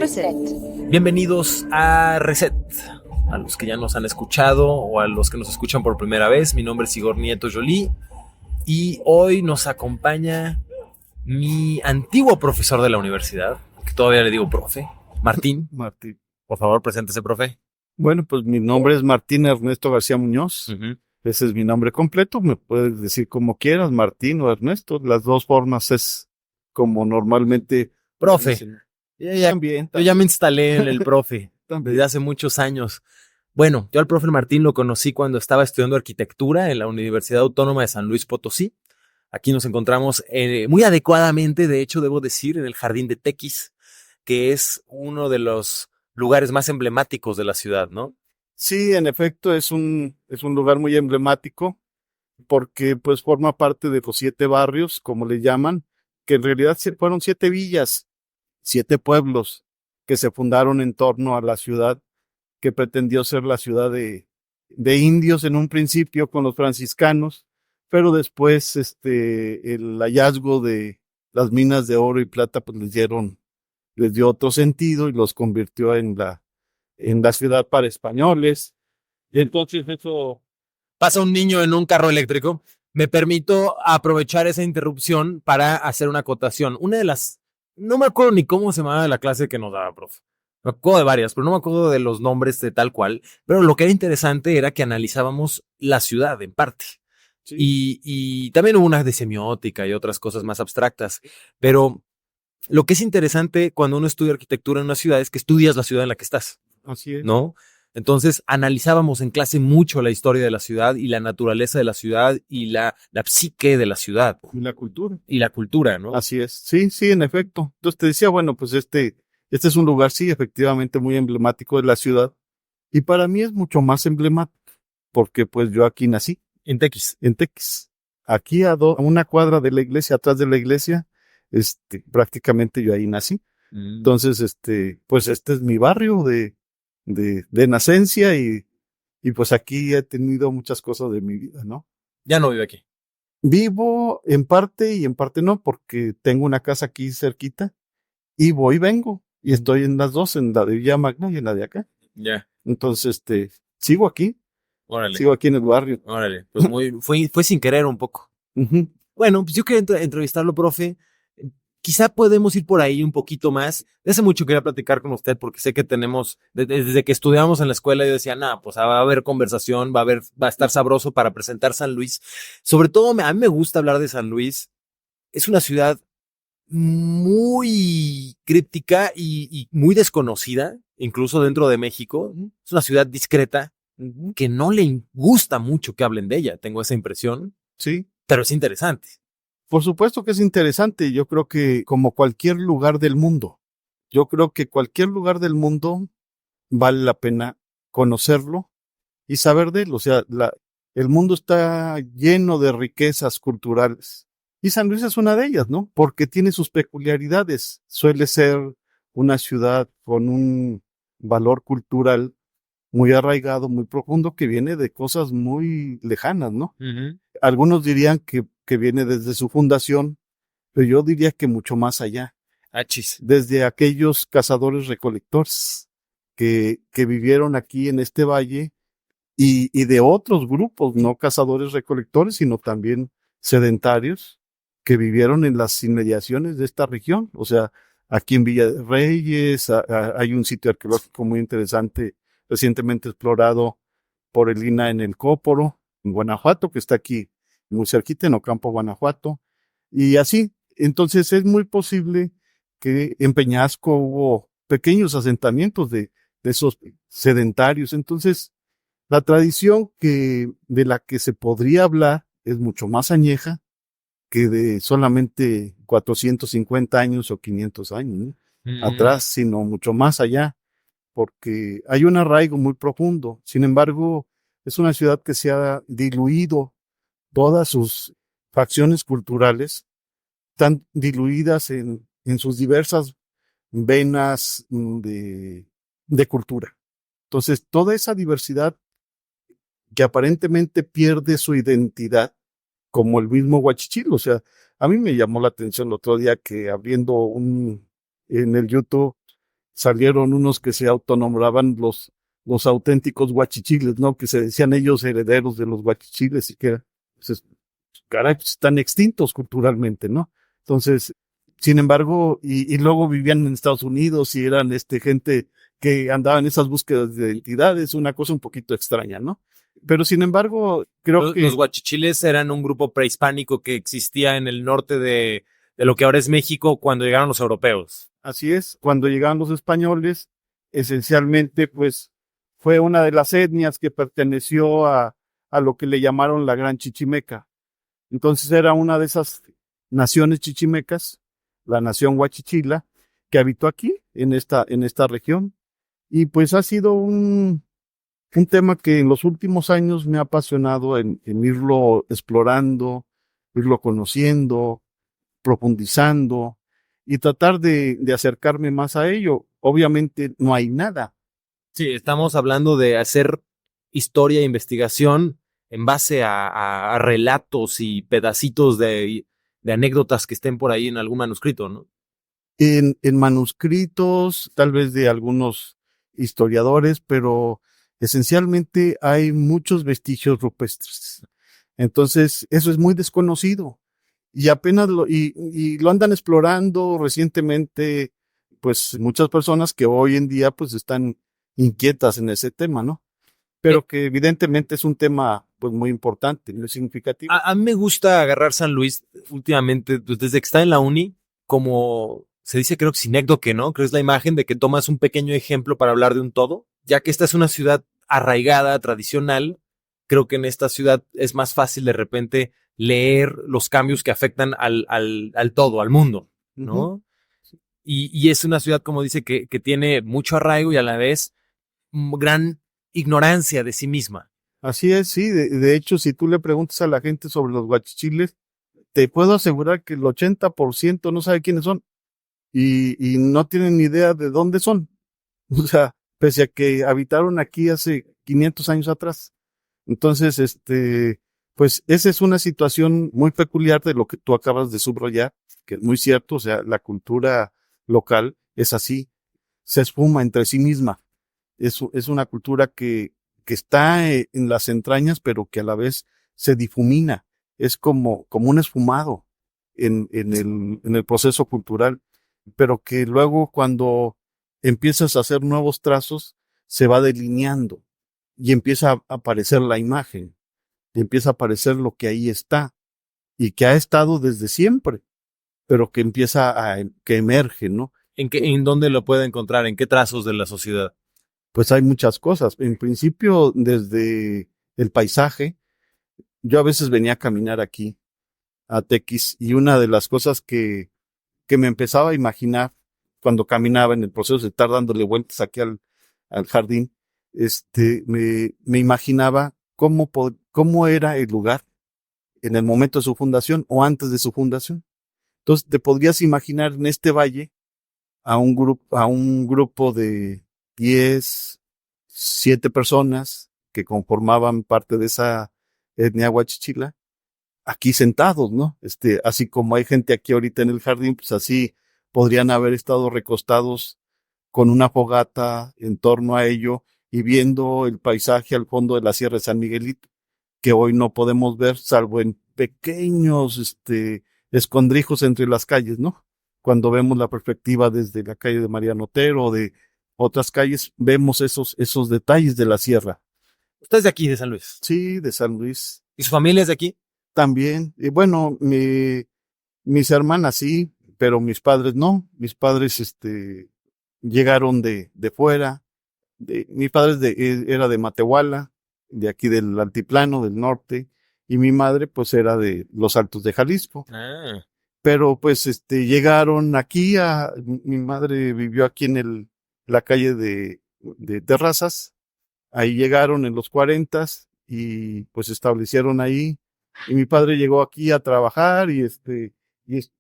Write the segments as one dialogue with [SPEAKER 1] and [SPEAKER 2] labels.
[SPEAKER 1] Reset.
[SPEAKER 2] Bienvenidos a Reset. A los que ya nos han escuchado o a los que nos escuchan por primera vez, mi nombre es Igor Nieto Jolie y hoy nos acompaña mi antiguo profesor de la universidad, que todavía le digo profe, Martín.
[SPEAKER 3] Martín.
[SPEAKER 2] Por favor, preséntese, profe.
[SPEAKER 3] Bueno, pues mi nombre es Martín Ernesto García Muñoz.
[SPEAKER 2] Uh-huh.
[SPEAKER 3] Ese es mi nombre completo. Me puedes decir como quieras, Martín o Ernesto. Las dos formas es como normalmente.
[SPEAKER 2] Profe.
[SPEAKER 3] También.
[SPEAKER 2] Yo ya me instalé en el profe
[SPEAKER 3] También.
[SPEAKER 2] desde hace muchos años. Bueno, yo al profe Martín lo conocí cuando estaba estudiando arquitectura en la Universidad Autónoma de San Luis Potosí. Aquí nos encontramos muy adecuadamente, de hecho, debo decir, en el Jardín de Tequis, que es uno de los lugares más emblemáticos de la ciudad, ¿no?
[SPEAKER 3] Sí, en efecto, es un lugar muy emblemático porque pues forma parte de los 7 barrios, como le llaman, que en realidad fueron 7 villas, 7 pueblos que se fundaron en torno a la ciudad que pretendió ser la ciudad de indios en un principio con los franciscanos, pero después el hallazgo de las minas de oro y plata pues les dio otro sentido y los convirtió en la ciudad para españoles. Y entonces eso...
[SPEAKER 2] Pasa un niño en un carro eléctrico. Me permito aprovechar esa interrupción para hacer una acotación. Una de las... No me acuerdo ni cómo se llamaba la clase que nos daba, profe. Me acuerdo de varias, pero no me acuerdo de los nombres de tal cual. Pero lo que era interesante era que analizábamos la ciudad en parte. Sí. Y también hubo una de semiótica y otras cosas más abstractas. Pero lo que es interesante cuando uno estudia arquitectura en una ciudad es que estudias la ciudad en la que estás.
[SPEAKER 3] Así es.
[SPEAKER 2] ¿No? Entonces analizábamos en clase mucho la historia de la ciudad y la naturaleza de la ciudad y la psique de la ciudad.
[SPEAKER 3] Y la cultura.
[SPEAKER 2] Y la cultura, ¿no?
[SPEAKER 3] Así es. Sí, en efecto. Entonces te decía, bueno, pues este es un lugar, sí, efectivamente muy emblemático de la ciudad. Y para mí es mucho más emblemático porque pues yo aquí nací.
[SPEAKER 2] En Tequis.
[SPEAKER 3] En Tequis. Aquí a una cuadra de la iglesia, atrás de la iglesia, prácticamente yo ahí nací. Entonces, pues este es mi barrio de nacencia y pues aquí he tenido muchas cosas de mi vida, ¿no?
[SPEAKER 2] Ya no vive aquí.
[SPEAKER 3] Vivo en parte y en parte no, porque tengo una casa aquí cerquita y voy y vengo y estoy en las dos, en la de Villa Magna y en la de acá.
[SPEAKER 2] Ya.
[SPEAKER 3] Entonces, sigo aquí.
[SPEAKER 2] Órale.
[SPEAKER 3] Sigo aquí en el barrio.
[SPEAKER 2] Órale. Pues fue sin querer un poco.
[SPEAKER 3] Uh-huh.
[SPEAKER 2] Bueno, pues yo quería entrevistarlo, profe. Quizá podemos ir por ahí un poquito más. De hace mucho quería platicar con usted porque sé que tenemos, desde que estudiamos en la escuela yo decía, pues va a haber conversación, va a estar sabroso para presentar San Luis. Sobre todo a mí me gusta hablar de San Luis. Es una ciudad muy críptica y muy desconocida, incluso dentro de México. Es una ciudad discreta que no le gusta mucho que hablen de ella, tengo esa impresión.
[SPEAKER 3] Sí.
[SPEAKER 2] Pero es interesante.
[SPEAKER 3] Por supuesto que es interesante. Yo creo que como cualquier lugar del mundo, vale la pena conocerlo y saber de él. O sea, el mundo está lleno de riquezas culturales y San Luis es una de ellas, ¿no? Porque tiene sus peculiaridades. Suele ser una ciudad con un valor cultural muy arraigado, muy profundo, que viene de cosas muy lejanas, ¿no?
[SPEAKER 2] Uh-huh.
[SPEAKER 3] Algunos dirían que viene desde su fundación, pero yo diría que mucho más allá.
[SPEAKER 2] Achis.
[SPEAKER 3] Desde aquellos cazadores recolectores que vivieron aquí en este valle y de otros grupos, no cazadores recolectores, sino también sedentarios que vivieron en las inmediaciones de esta región. O sea, aquí en Villa de Reyes hay un sitio arqueológico muy interesante recientemente explorado por el INAH en el Cóporo, en Guanajuato, que está aquí muy cerquita, en Ocampo, Guanajuato, y así. Entonces es muy posible que en Peñasco hubo pequeños asentamientos de esos sedentarios. Entonces, la tradición de la que se podría hablar es mucho más añeja que de solamente 450 años o 500 años, ¿no? Atrás, sino mucho más allá, porque hay un arraigo muy profundo. Sin embargo, es una ciudad que se ha diluido, todas sus facciones culturales están diluidas en sus diversas venas de cultura. Entonces, toda esa diversidad que aparentemente pierde su identidad, como el mismo Huachichil. O sea, a mí me llamó la atención el otro día que abriendo en el YouTube salieron unos que se autonombraban los auténticos guachichiles, ¿no? Que se decían ellos herederos de los guachichiles y que, pues, caray, pues, están extintos culturalmente, ¿no? Entonces, sin embargo, y luego vivían en Estados Unidos y eran gente que andaba en esas búsquedas de identidades, una cosa un poquito extraña, ¿no? Pero sin embargo, creo que
[SPEAKER 2] Los guachichiles eran un grupo prehispánico que existía en el norte de lo que ahora es México cuando llegaron los europeos.
[SPEAKER 3] así es, cuando llegaron los españoles, esencialmente, pues, fue una de las etnias que perteneció a lo que le llamaron la Gran Chichimeca. Entonces era una de esas naciones chichimecas, la nación Huachichila, que habitó aquí, en esta región. Y pues ha sido un tema que en los últimos años me ha apasionado en irlo explorando, irlo conociendo, profundizando y tratar de acercarme más a ello. Obviamente no hay nada.
[SPEAKER 2] Sí, estamos hablando de hacer historia e investigación en base a relatos y pedacitos de anécdotas que estén por ahí en algún manuscrito, ¿no?
[SPEAKER 3] En manuscritos, tal vez de algunos historiadores, pero esencialmente hay muchos vestigios rupestres. Entonces, eso es muy desconocido. Y apenas y lo andan explorando recientemente, pues muchas personas que hoy en día pues están inquietas en ese tema, ¿no? Pero que evidentemente es un tema pues muy importante, muy significativo.
[SPEAKER 2] A mí me gusta agarrar San Luis últimamente, pues, desde que está en la uni, como se dice, creo que sinécdoque, ¿no? Creo que es la imagen de que tomas un pequeño ejemplo para hablar de un todo, ya que esta es una ciudad arraigada, tradicional. Creo que en esta ciudad es más fácil de repente leer los cambios que afectan al todo, al mundo, ¿no?
[SPEAKER 3] Ujú.
[SPEAKER 2] Y es una ciudad, como dice, que tiene mucho arraigo y a la vez gran ignorancia de sí misma.
[SPEAKER 3] Así es, sí. De hecho, si tú le preguntas a la gente sobre los guachichiles, te puedo asegurar que el 80% no sabe quiénes son y no tienen ni idea de dónde son. O sea, pese a que habitaron aquí hace 500 años atrás. Entonces, pues esa es una situación muy peculiar de lo que tú acabas de subrayar, que es muy cierto. O sea, la cultura local es así, se esfuma entre sí misma. Es una cultura que está en las entrañas, pero que a la vez se difumina. Es como un esfumado en el proceso cultural, pero que luego cuando empiezas a hacer nuevos trazos, se va delineando y empieza a aparecer la imagen, y empieza a aparecer lo que ahí está y que ha estado desde siempre, pero que que emerge, ¿no?
[SPEAKER 2] ¿En dónde lo puede encontrar? ¿En qué trazos de la sociedad?
[SPEAKER 3] Pues hay muchas cosas. En principio, desde el paisaje, yo a veces venía a caminar aquí, a Tequis, y una de las cosas que me empezaba a imaginar cuando caminaba en el proceso de estar dándole vueltas aquí al jardín, me imaginaba cómo era el lugar en el momento de su fundación o antes de su fundación. Entonces, te podrías imaginar en este valle a un grupo de 10, 7 personas que conformaban parte de esa etnia huachichila, aquí sentados, ¿no? Así como hay gente aquí ahorita en el jardín, pues así podrían haber estado recostados con una fogata en torno a ello y viendo el paisaje al fondo de la Sierra de San Miguelito, que hoy no podemos ver salvo en pequeños, escondrijos entre las calles, ¿no? Cuando vemos la perspectiva desde la calle de Mariano Otero o de otras calles, vemos esos detalles de la sierra.
[SPEAKER 2] Usted es de aquí, de San Luis.
[SPEAKER 3] Sí, de San Luis.
[SPEAKER 2] ¿Y su familia es de aquí?
[SPEAKER 3] También, y bueno, mis hermanas sí, pero mis padres no. Mis padres, llegaron de fuera. Mi padre era de Matehuala, de aquí del altiplano, del norte, y mi madre, pues, era de los Altos de Jalisco.
[SPEAKER 2] Ah.
[SPEAKER 3] Pero, pues, llegaron aquí mi madre vivió aquí en la calle de Terrazas. Ahí llegaron en los 40 y pues se establecieron ahí. Y mi padre llegó aquí a trabajar y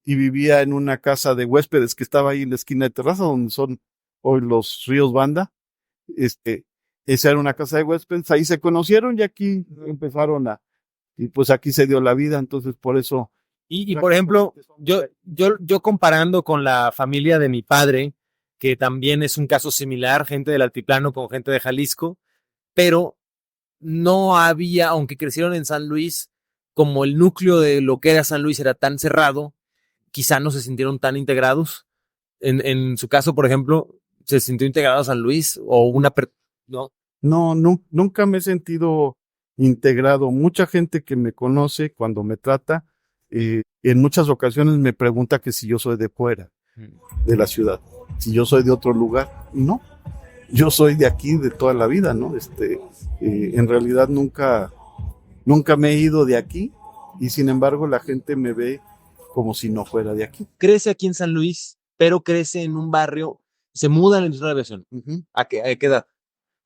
[SPEAKER 3] vivía en una casa de huéspedes que estaba ahí en la esquina de Terraza, donde son hoy los Ríos Banda. Este, Esa era una casa de huéspedes, ahí se conocieron y aquí empezaron y pues aquí se dio la vida, entonces por eso.
[SPEAKER 2] Y por ejemplo, yo comparando con la familia de mi padre, que también es un caso similar, gente del altiplano con gente de Jalisco, pero no había, aunque crecieron en San Luis, como el núcleo de lo que era San Luis era tan cerrado, quizá no se sintieron tan integrados. En su caso, por ejemplo, ¿se sintió integrado a San Luis o no?
[SPEAKER 3] No, nunca me he sentido integrado. Mucha gente que me conoce cuando me trata, en muchas ocasiones me pregunta que si yo soy de fuera, de la ciudad, si yo soy de otro lugar. No, yo soy de aquí de toda la vida, ¿no? En realidad nunca me he ido de aquí y sin embargo la gente me ve como si no fuera de aquí.
[SPEAKER 2] Crece aquí en San Luis, pero crece en un barrio, se muda a la industria de la aviación.
[SPEAKER 3] Uh-huh.
[SPEAKER 2] ¿A qué edad?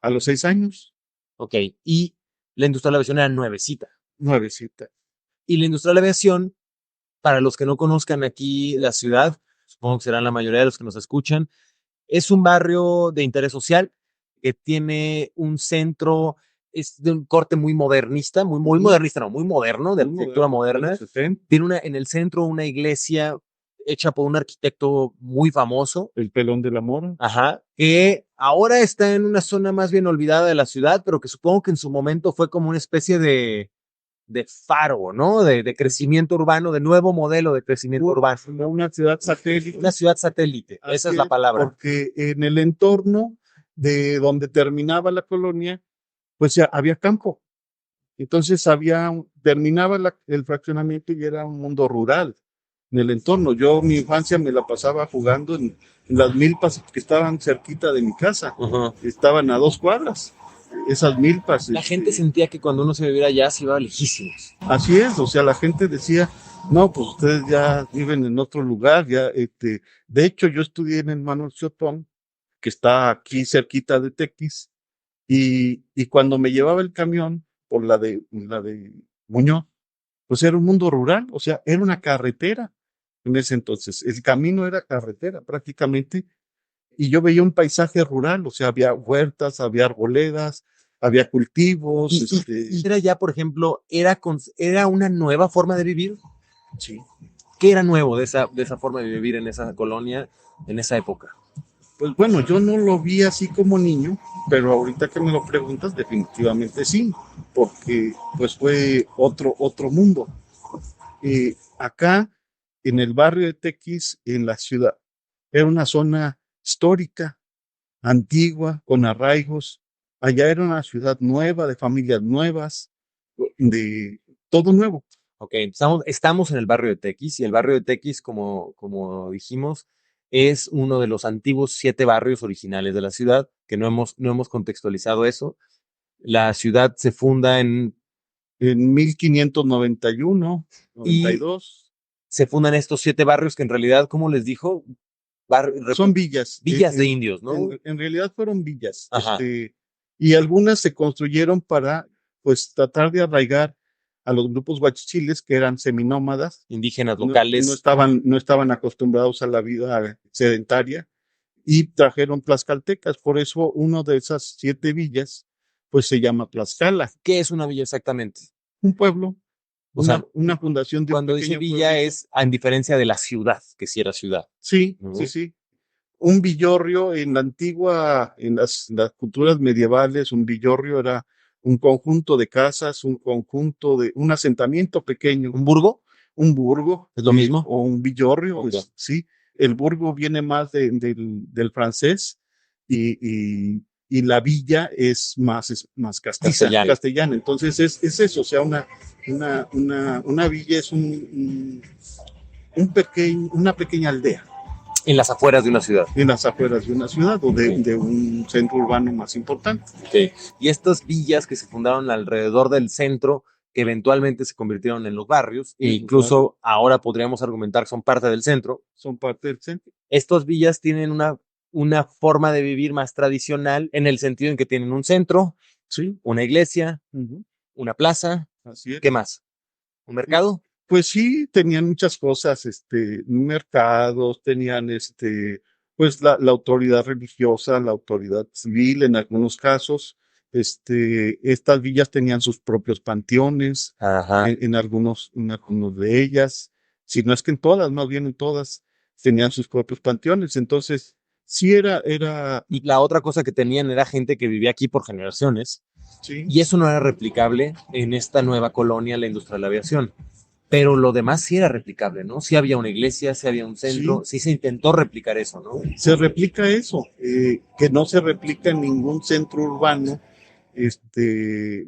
[SPEAKER 3] A los 6 años.
[SPEAKER 2] Ok, y la industria de la aviación era nuevecita.
[SPEAKER 3] Nuevecita.
[SPEAKER 2] Y la industria de la aviación, para los que no conozcan aquí la ciudad, supongo que serán la mayoría de los que nos escuchan, es un barrio de interés social que tiene un centro, es de un corte muy modernista, muy modernista, no, muy moderno, de arquitectura moderna. Tiene en el centro una iglesia hecha por un arquitecto muy famoso.
[SPEAKER 3] El Pelón de la Mora.
[SPEAKER 2] Ajá, que ahora está en una zona más bien olvidada de la ciudad, pero que supongo que en su momento fue como una especie de faro, ¿no? De crecimiento urbano, de nuevo modelo de crecimiento urbano.
[SPEAKER 3] Una ciudad satélite.
[SPEAKER 2] Una ciudad satélite, esa es la palabra.
[SPEAKER 3] Porque en el entorno de donde terminaba la colonia, pues ya había campo. Entonces terminaba el fraccionamiento y era un mundo rural en el entorno. Yo mi infancia me la pasaba jugando en las milpas que estaban cerquita de mi casa. Uh-huh. Estaban a 2 cuadras. Esas milpas.
[SPEAKER 2] La gente sentía que cuando uno se viviera allá se iba lejísimos.
[SPEAKER 3] Así es, o sea, la gente decía, no, pues ustedes ya viven en otro lugar, ya, de hecho yo estudié en el Manuel Ciotón, que está aquí cerquita de Tequis, y cuando me llevaba el camión por la de Muñoz, pues era un mundo rural, o sea, era una carretera en ese entonces, el camino era carretera prácticamente, y yo veía un paisaje rural, o sea, había huertas, había arboledas, había cultivos.
[SPEAKER 2] Era ya, por ejemplo, era una nueva forma de vivir.
[SPEAKER 3] Sí.
[SPEAKER 2] ¿Qué era nuevo de esa forma de vivir en esa colonia, en esa época?
[SPEAKER 3] Pues bueno, yo no lo vi así como niño, pero ahorita que me lo preguntas, definitivamente sí, porque pues fue otro mundo. Acá, en el barrio de Tequis, en la ciudad, era una zona histórica, antigua, con arraigos. Allá era una ciudad nueva, de familias nuevas, de todo nuevo.
[SPEAKER 2] Ok, estamos en el barrio de Tequis, y el barrio de Tequis, como dijimos, es uno de los antiguos 7 barrios originales de la ciudad, que no hemos contextualizado eso. La ciudad se funda en
[SPEAKER 3] 1591, 92.
[SPEAKER 2] Y se fundan estos 7 barrios que en realidad, ¿cómo les dijo?
[SPEAKER 3] Son villas.
[SPEAKER 2] Villas de indios, ¿no?
[SPEAKER 3] En realidad fueron villas. Y algunas se construyeron para, pues, tratar de arraigar a los grupos huachichiles, que eran seminómadas.
[SPEAKER 2] Indígenas locales.
[SPEAKER 3] No estaban acostumbrados a la vida sedentaria y trajeron tlaxcaltecas. Por eso, una de esas 7 villas, pues, se llama Tlaxcala.
[SPEAKER 2] ¿Qué es una villa exactamente?
[SPEAKER 3] Un pueblo. Una fundación de
[SPEAKER 2] cuando dice villa pueblo. Es en diferencia de la ciudad, que sí era ciudad.
[SPEAKER 3] Sí, sí. Un villorrio en la antigua, en las culturas medievales, un villorrio era un conjunto de casas, un asentamiento pequeño.
[SPEAKER 2] ¿Un burgo?
[SPEAKER 3] Un burgo.
[SPEAKER 2] ¿Es lo mismo?
[SPEAKER 3] O un villorrio, okay. Pues, sí. El burgo viene más del francés y la villa es más castellana. Entonces es eso, o sea, una villa es una pequeña aldea.
[SPEAKER 2] En las afueras de una ciudad.
[SPEAKER 3] En las afueras de una ciudad o de un centro urbano más importante.
[SPEAKER 2] Okay. Y estas villas que se fundaron alrededor del centro, que eventualmente se convirtieron en los barrios, e incluso ahora podríamos argumentar que son parte del centro.
[SPEAKER 3] Son parte del centro.
[SPEAKER 2] Estas villas tienen una forma de vivir más tradicional, en el sentido en que tienen un centro,
[SPEAKER 3] sí,
[SPEAKER 2] una iglesia, una plaza.
[SPEAKER 3] Así es.
[SPEAKER 2] ¿Qué más? ¿Un mercado?
[SPEAKER 3] Pues sí, tenían muchas cosas, mercados, tenían pues la autoridad religiosa, la autoridad civil en algunos casos. Estas villas tenían sus propios panteones.
[SPEAKER 2] Ajá.
[SPEAKER 3] En algunos de ellas, si no es que en todas, más bien en todas, tenían sus propios panteones. Entonces Sí, era,
[SPEAKER 2] Y la otra cosa que tenían era gente que vivía aquí por generaciones,
[SPEAKER 3] sí,
[SPEAKER 2] y eso no era replicable en esta nueva colonia, la industria de la aviación. Pero lo demás sí era replicable, ¿no? Sí había una iglesia, sí había un centro,
[SPEAKER 3] sí,
[SPEAKER 2] sí se intentó replicar eso, ¿no?
[SPEAKER 3] se replica eso, que no se replica en ningún centro urbano, este,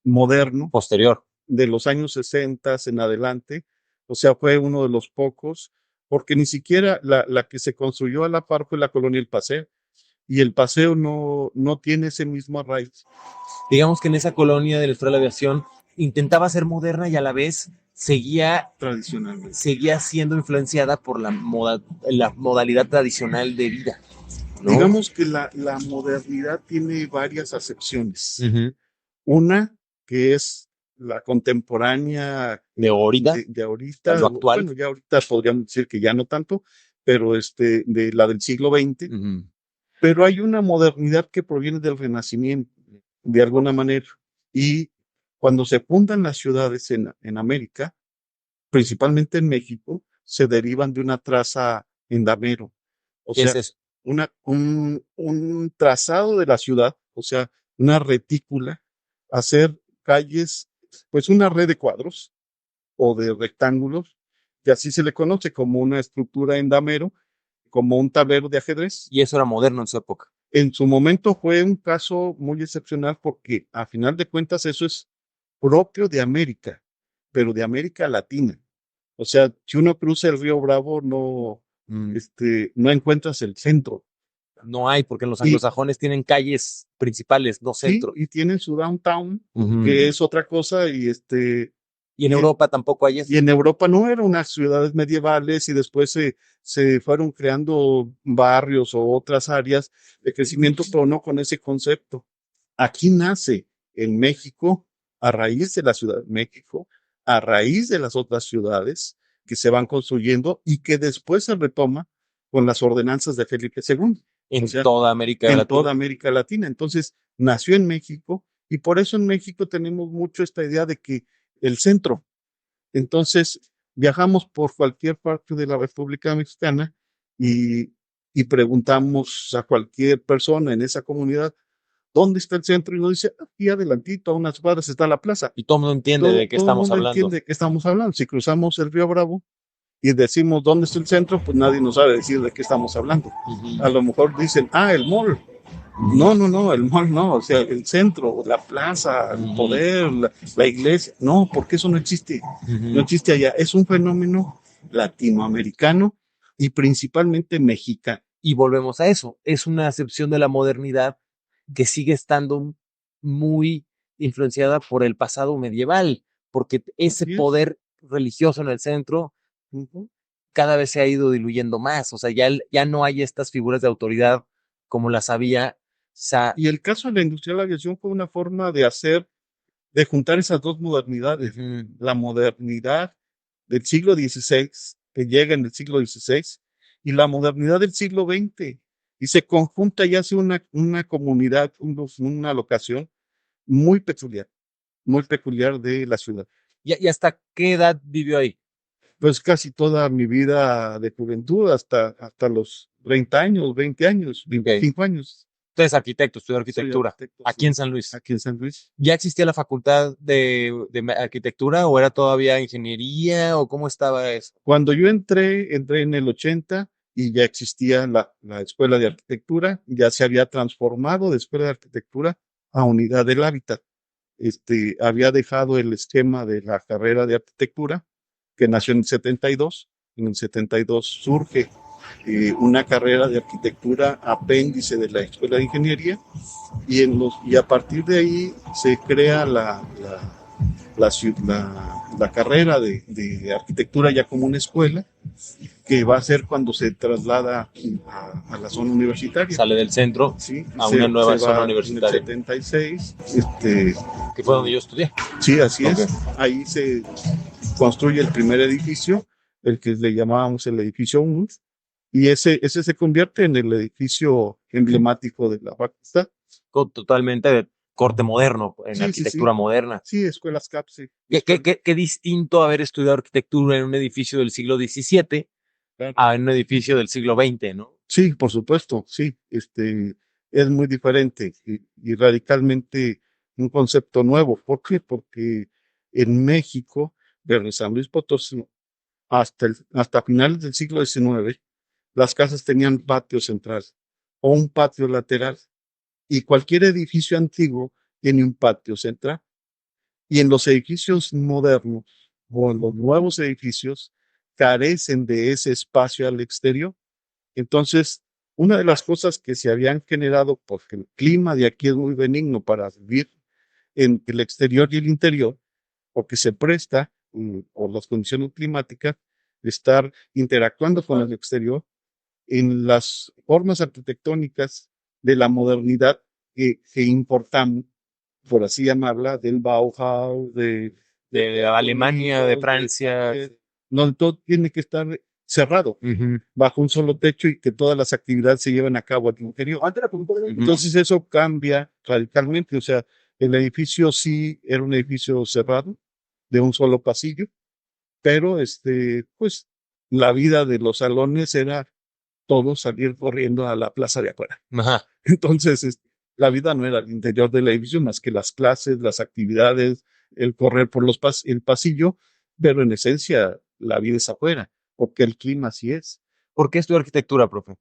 [SPEAKER 3] moderno,
[SPEAKER 2] Posterior.
[SPEAKER 3] de los años 60 en adelante. O sea, fue uno de los pocos, porque ni siquiera la que se construyó a la par fue la colonia El Paseo, y el Paseo no tiene ese mismo arraigo.
[SPEAKER 2] Digamos que en esa colonia de la industria de la aviación intentaba ser moderna y a la vez
[SPEAKER 3] Tradicionalmente.
[SPEAKER 2] seguía siendo influenciada por la modalidad tradicional de vida, ¿no?
[SPEAKER 3] Digamos que la modernidad tiene varias acepciones.
[SPEAKER 2] Uh-huh.
[SPEAKER 3] Una que es la contemporánea
[SPEAKER 2] De ahorita,
[SPEAKER 3] de ahorita,
[SPEAKER 2] lo actual.
[SPEAKER 3] bueno, ya ahorita podríamos decir que ya no tanto, pero de la del siglo XX.
[SPEAKER 2] Uh-huh.
[SPEAKER 3] Pero hay una modernidad que proviene del Renacimiento, de alguna manera. Y cuando se fundan las ciudades en América, principalmente en México, se derivan de una traza endamero. O
[SPEAKER 2] ¿Qué es
[SPEAKER 3] sea,
[SPEAKER 2] eso?
[SPEAKER 3] un trazado de la ciudad, o sea, una retícula, hacer calles, pues una red de cuadros o de rectángulos, que así se le conoce como una estructura endamero, como un tablero de ajedrez.
[SPEAKER 2] Y eso era moderno en su época.
[SPEAKER 3] En su momento fue un caso muy excepcional porque a final de cuentas eso es propio de América, pero de América Latina. O sea, si uno cruza el río Bravo, no encuentras el centro.
[SPEAKER 2] No hay, porque los
[SPEAKER 3] Y
[SPEAKER 2] anglosajones tienen calles principales, no
[SPEAKER 3] sí,
[SPEAKER 2] centros.
[SPEAKER 3] y tienen su downtown,
[SPEAKER 2] Uh-huh.
[SPEAKER 3] que es otra cosa,
[SPEAKER 2] Y en
[SPEAKER 3] y,
[SPEAKER 2] Europa tampoco hay eso.
[SPEAKER 3] y en Europa no eran unas ciudades medievales y después se fueron creando barrios o otras áreas de crecimiento, pero no con ese concepto. Aquí nace en México, a raíz de la Ciudad de México, a raíz de las otras ciudades que se van construyendo y que después se retoma con las ordenanzas de Felipe II.
[SPEAKER 2] En
[SPEAKER 3] O sea,
[SPEAKER 2] toda América
[SPEAKER 3] en
[SPEAKER 2] Latina.
[SPEAKER 3] toda América Latina. Entonces, nació en México y por eso en México tenemos mucho esta idea de que el centro. Entonces, viajamos por cualquier parte de la República Mexicana y, y preguntamos a cualquier persona en esa comunidad, ¿dónde está el centro? Y nos dice, aquí adelantito, a unas cuadras está la plaza.
[SPEAKER 2] Y todo el mundo entiende de qué
[SPEAKER 3] Todo el
[SPEAKER 2] estamos
[SPEAKER 3] mundo
[SPEAKER 2] hablando.
[SPEAKER 3] entiende de qué estamos hablando. Si cruzamos el río Bravo y decimos dónde está el centro, pues nadie nos sabe decir de qué estamos hablando.
[SPEAKER 2] Uh-huh.
[SPEAKER 3] A lo mejor dicen, el mall. No, el mall no, o sea, el centro, la plaza, el poder, la iglesia, no, porque eso no existe, no existe allá, es un fenómeno latinoamericano y principalmente mexicano.
[SPEAKER 2] Y volvemos a eso, es una acepción de la modernidad que sigue estando muy influenciada por el pasado medieval, porque ese poder religioso en el centro cada vez se ha ido diluyendo más, o sea, ya no hay estas figuras de autoridad como las había.
[SPEAKER 3] Y el caso de la industria de la aviación fue una forma de juntar esas dos modernidades, la modernidad del siglo XVI, que llega en el siglo XVI, y la modernidad del siglo XX, y se conjunta y hace una comunidad, una locación muy peculiar de la ciudad.
[SPEAKER 2] ¿Y hasta qué edad vivió ahí?
[SPEAKER 3] Pues casi toda mi vida de juventud, hasta los 30 años, 20 años, 25 años.
[SPEAKER 2] Usted es arquitecto, estudió arquitectura. Aquí
[SPEAKER 3] Sí.
[SPEAKER 2] en San Luis.
[SPEAKER 3] Aquí en San Luis.
[SPEAKER 2] ¿Ya existía la facultad de arquitectura o era todavía ingeniería o cómo estaba eso?
[SPEAKER 3] Cuando yo entré en el 80 y ya existía la escuela de arquitectura, ya se había transformado de escuela de arquitectura a unidad del hábitat. Había dejado el esquema de la carrera de arquitectura que nació en el 72. En el 72 surge una carrera de arquitectura apéndice de la escuela de ingeniería y a partir de ahí se crea la carrera de arquitectura ya como una escuela que va a ser cuando se traslada a la zona universitaria.
[SPEAKER 2] Sale del centro a una nueva zona universitaria.
[SPEAKER 3] En el 76.
[SPEAKER 2] Que fue donde yo estudié.
[SPEAKER 3] Sí, así es. Ahí se construye el primer edificio, el que le llamábamos el edificio 1, y ese se convierte en el edificio emblemático de la facultad.
[SPEAKER 2] Totalmente de corte moderno, en arquitectura moderna.
[SPEAKER 3] Sí, escuelas CAP, sí.
[SPEAKER 2] Qué distinto haber estudiado arquitectura en un edificio del siglo XVII a en un edificio del siglo XX, ¿no?
[SPEAKER 3] Sí, por supuesto, sí, es muy diferente y radicalmente un concepto nuevo. ¿Por qué? Porque en México, desde San Luis Potosí hasta finales del siglo XIX, las casas tenían patio central o un patio lateral y cualquier edificio antiguo tiene un patio central. Y en los edificios modernos o en los nuevos edificios carecen de ese espacio al exterior. Entonces, una de las cosas que se habían generado, porque el clima de aquí es muy benigno para vivir en el exterior y el interior, o que se presta por las condiciones climáticas, de estar interactuando con el exterior en las formas arquitectónicas de la modernidad que importamos, por así llamarla, del Bauhaus,
[SPEAKER 2] De Alemania, de Francia.
[SPEAKER 3] donde todo tiene que estar cerrado, bajo un solo techo y que todas las actividades se lleven a cabo al interior. Entonces eso cambia radicalmente, o sea, el edificio sí era un edificio cerrado, de un solo pasillo, pero pues la vida de los salones era todos salir corriendo a la plaza de afuera.
[SPEAKER 2] Ajá.
[SPEAKER 3] Entonces, la vida no era al interior del edificio más que las clases, las actividades, el correr por el pasillo, pero en esencia la vida es afuera, porque el clima así es.
[SPEAKER 2] ¿Por qué estudió arquitectura, profe?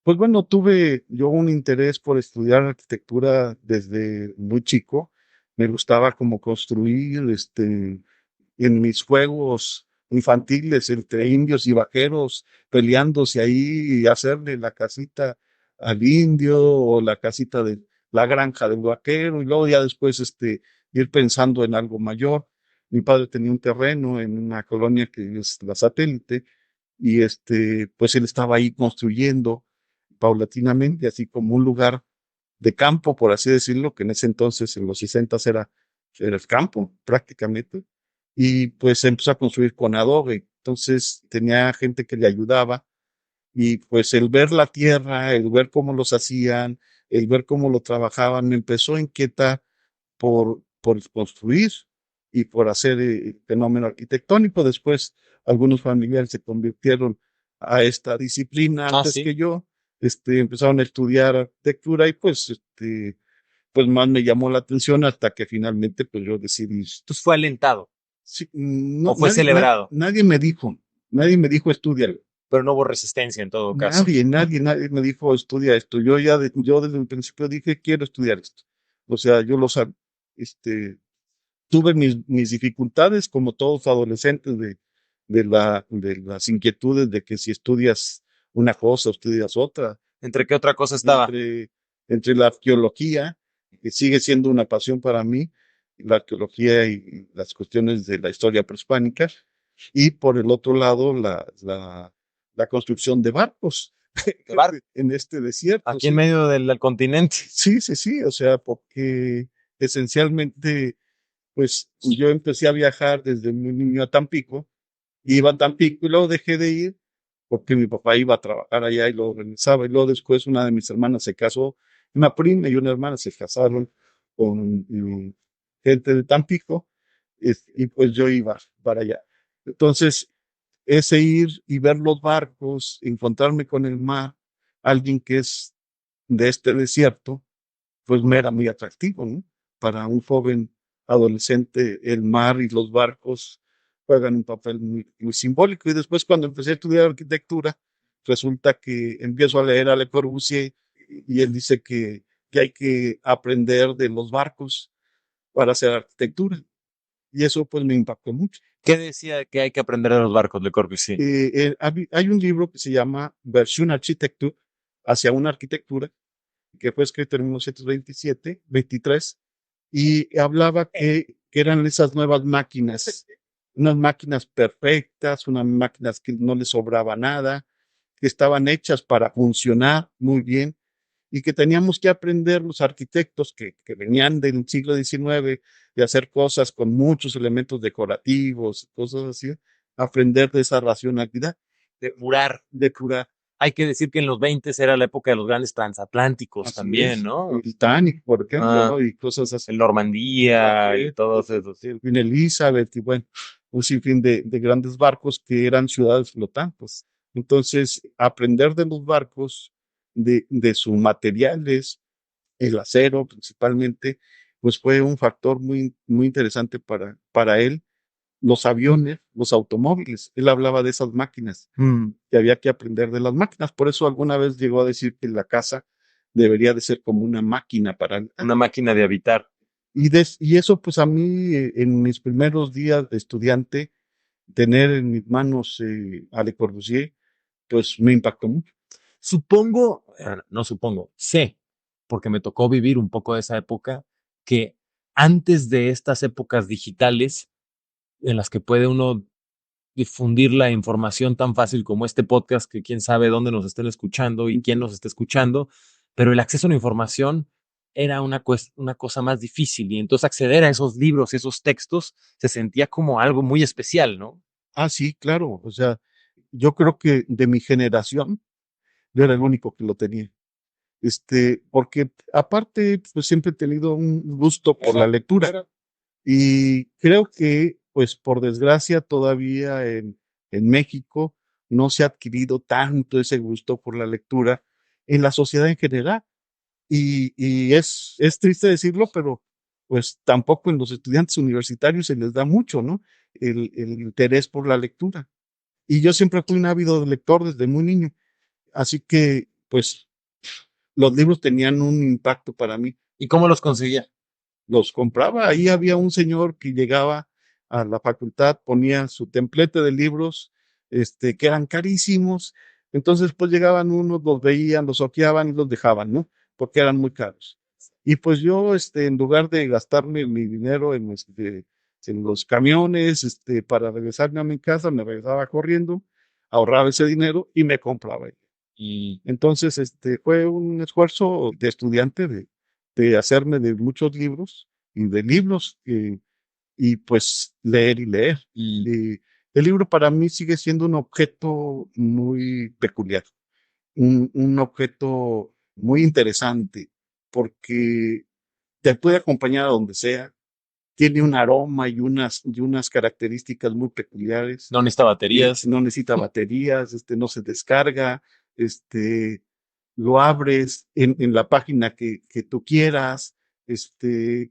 [SPEAKER 3] Pues bueno, tuve yo un interés por estudiar arquitectura desde muy chico. Me gustaba como construir, en mis juegos infantiles entre indios y vaqueros peleándose ahí y hacerle la casita al indio o la casita de la granja del vaquero y luego ya después ir pensando en algo mayor. Mi padre tenía un terreno en una colonia que es la Satélite y pues él estaba ahí construyendo paulatinamente, así como un lugar de campo, por así decirlo, que en ese entonces, en los 60 era el campo prácticamente, y pues empezó a construir con adobe. Entonces tenía gente que le ayudaba y pues el ver la tierra, el ver cómo los hacían, el ver cómo lo trabajaban, me empezó a inquietar por construir y por hacer fenómeno arquitectónico. Después algunos familiares se convirtieron a esta disciplina antes
[SPEAKER 2] ¿Sí?
[SPEAKER 3] que yo, empezaron a estudiar arquitectura y pues más me llamó la atención hasta que finalmente pues yo decidí.
[SPEAKER 2] Entonces fue alentado.
[SPEAKER 3] Sí, no,
[SPEAKER 2] ¿O fue celebrado?
[SPEAKER 3] nadie me dijo estudiar.
[SPEAKER 2] Pero no hubo resistencia en todo caso.
[SPEAKER 3] Nadie me dijo estudia esto. Yo desde el principio dije quiero estudiar esto. O sea, yo lo sabía. Tuve mis dificultades como todos adolescentes de las inquietudes de que si estudias una cosa, estudias otra.
[SPEAKER 2] ¿Entre qué otra cosa estaba?
[SPEAKER 3] Entre la arqueología, que sigue siendo una pasión para mí, la arqueología y las cuestiones de la historia prehispánica, y por el otro lado, la construcción de barcos
[SPEAKER 2] ¿De barco?
[SPEAKER 3] en este desierto.
[SPEAKER 2] Aquí en medio del continente.
[SPEAKER 3] Sí, o sea, porque esencialmente, pues yo empecé a viajar desde muy niño a Tampico, iba a Tampico y luego dejé de ir porque mi papá iba a trabajar allá y luego regresaba. Y luego después una de mis hermanas se casó, una prima y una hermana se casaron con gente de Tampico, y pues yo iba para allá. Entonces, ese ir y ver los barcos, encontrarme con el mar, alguien que es de este desierto, pues me era muy atractivo, ¿no? Para un joven adolescente, el mar y los barcos juegan un papel muy simbólico. Y después, cuando empecé a estudiar arquitectura, resulta que empiezo a leer a Le Corbusier y él dice que hay que aprender de los barcos para hacer arquitectura. Y eso pues me impactó mucho.
[SPEAKER 2] ¿Qué decía que hay que aprender de los barcos, Le Corbusier?
[SPEAKER 3] Hay un libro que se llama Version Architecture, hacia una arquitectura, que fue escrito en 1927, 23, y hablaba que eran esas nuevas máquinas, unas máquinas perfectas, unas máquinas que no les sobraba nada, que estaban hechas para funcionar muy bien y que teníamos que aprender los arquitectos que venían del siglo XIX de hacer cosas con muchos elementos decorativos, cosas así, aprender de esa racionalidad. De curar.
[SPEAKER 2] Hay que decir que en los 20 era la época de los grandes transatlánticos
[SPEAKER 3] Así
[SPEAKER 2] también,
[SPEAKER 3] es.
[SPEAKER 2] ¿no?
[SPEAKER 3] El Titanic, por ejemplo, ¿no? Y cosas así.
[SPEAKER 2] El Normandía y todos esos.
[SPEAKER 3] El Elizabeth y bueno, un sinfín de grandes barcos que eran ciudades flotantes. Entonces, aprender de los barcos, de sus materiales, el acero principalmente, pues fue un factor muy interesante para él. Los aviones, los automóviles, él hablaba de esas máquinas, que había que aprender de las máquinas. Por eso alguna vez llegó a decir que la casa debería de ser como una máquina para él.
[SPEAKER 2] Una máquina de habitar.
[SPEAKER 3] Y eso, pues a mí, en mis primeros días de estudiante, tener en mis manos a Le Corbusier, pues me impactó mucho.
[SPEAKER 2] Supongo, no supongo, sé, porque me tocó vivir un poco de esa época, que antes de estas épocas digitales, en las que puede uno difundir la información tan fácil como este podcast, que quién sabe dónde nos estén escuchando y quién nos está escuchando, pero el acceso a la información era una cosa más difícil y entonces acceder a esos libros y esos textos se sentía como algo muy especial, ¿no?
[SPEAKER 3] Ah, sí, claro. O sea, yo creo que de mi generación, yo era el único que lo tenía. Porque aparte, pues siempre he tenido un gusto por la lectura. Y creo que, pues por desgracia, todavía en México no se ha adquirido tanto ese gusto por la lectura en la sociedad en general. Y es triste decirlo, pero pues tampoco en los estudiantes universitarios se les da mucho, ¿no? El interés por la lectura. Y yo siempre fui un ávido lector desde muy niño. Así que, pues, los libros tenían un impacto para mí.
[SPEAKER 2] ¿Y cómo los conseguía?
[SPEAKER 3] Los compraba. Ahí había un señor que llegaba a la facultad, ponía su templete de libros, que eran carísimos. Entonces, pues llegaban unos, los veían, los ojeaban y los dejaban, ¿no? Porque eran muy caros. Y pues yo, en lugar de gastarme mi dinero en los camiones, para regresarme a mi casa, me regresaba corriendo, ahorraba ese dinero y me compraba.
[SPEAKER 2] Y
[SPEAKER 3] Entonces, fue un esfuerzo de estudiante de hacerme de muchos libros y de libros y pues leer y leer. Y el libro para mí sigue siendo un objeto muy peculiar, un objeto muy interesante porque te puede acompañar a donde sea, tiene un aroma y unas características muy peculiares,
[SPEAKER 2] no necesita baterías.
[SPEAKER 3] no necesita baterías, no se descarga, este, lo abres en la página que tú quieras, te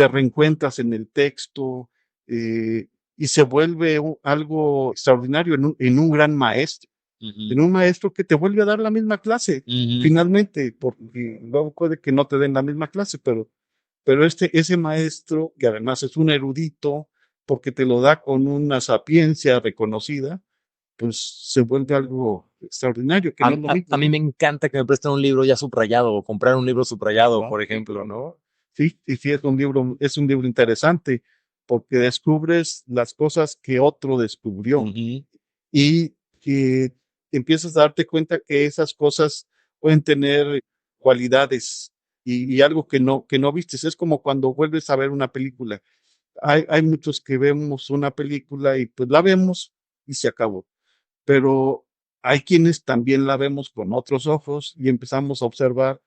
[SPEAKER 3] reencuentras en el texto, y se vuelve algo extraordinario en un gran maestro, en un maestro que te vuelve a dar la misma clase, finalmente, porque luego puede que no te den la misma clase, pero ese maestro, que además es un erudito, porque te lo da con una sapiencia reconocida, pues se vuelve algo extraordinario, que no es lo mismo,
[SPEAKER 2] A mí
[SPEAKER 3] ¿no?
[SPEAKER 2] me encanta que me presten un libro ya subrayado o comprar un libro subrayado,
[SPEAKER 3] ¿No?
[SPEAKER 2] por ejemplo, ¿no?
[SPEAKER 3] Sí, y sí, es un libro interesante, porque descubres las cosas que otro descubrió
[SPEAKER 2] Ujú.
[SPEAKER 3] y que empiezas a darte cuenta que esas cosas pueden tener cualidades y algo que no vistes. Es como cuando vuelves a ver una película. Hay muchos que vemos una película y pues la vemos y se acabó. Pero hay quienes también la vemos con otros ojos y empezamos a observar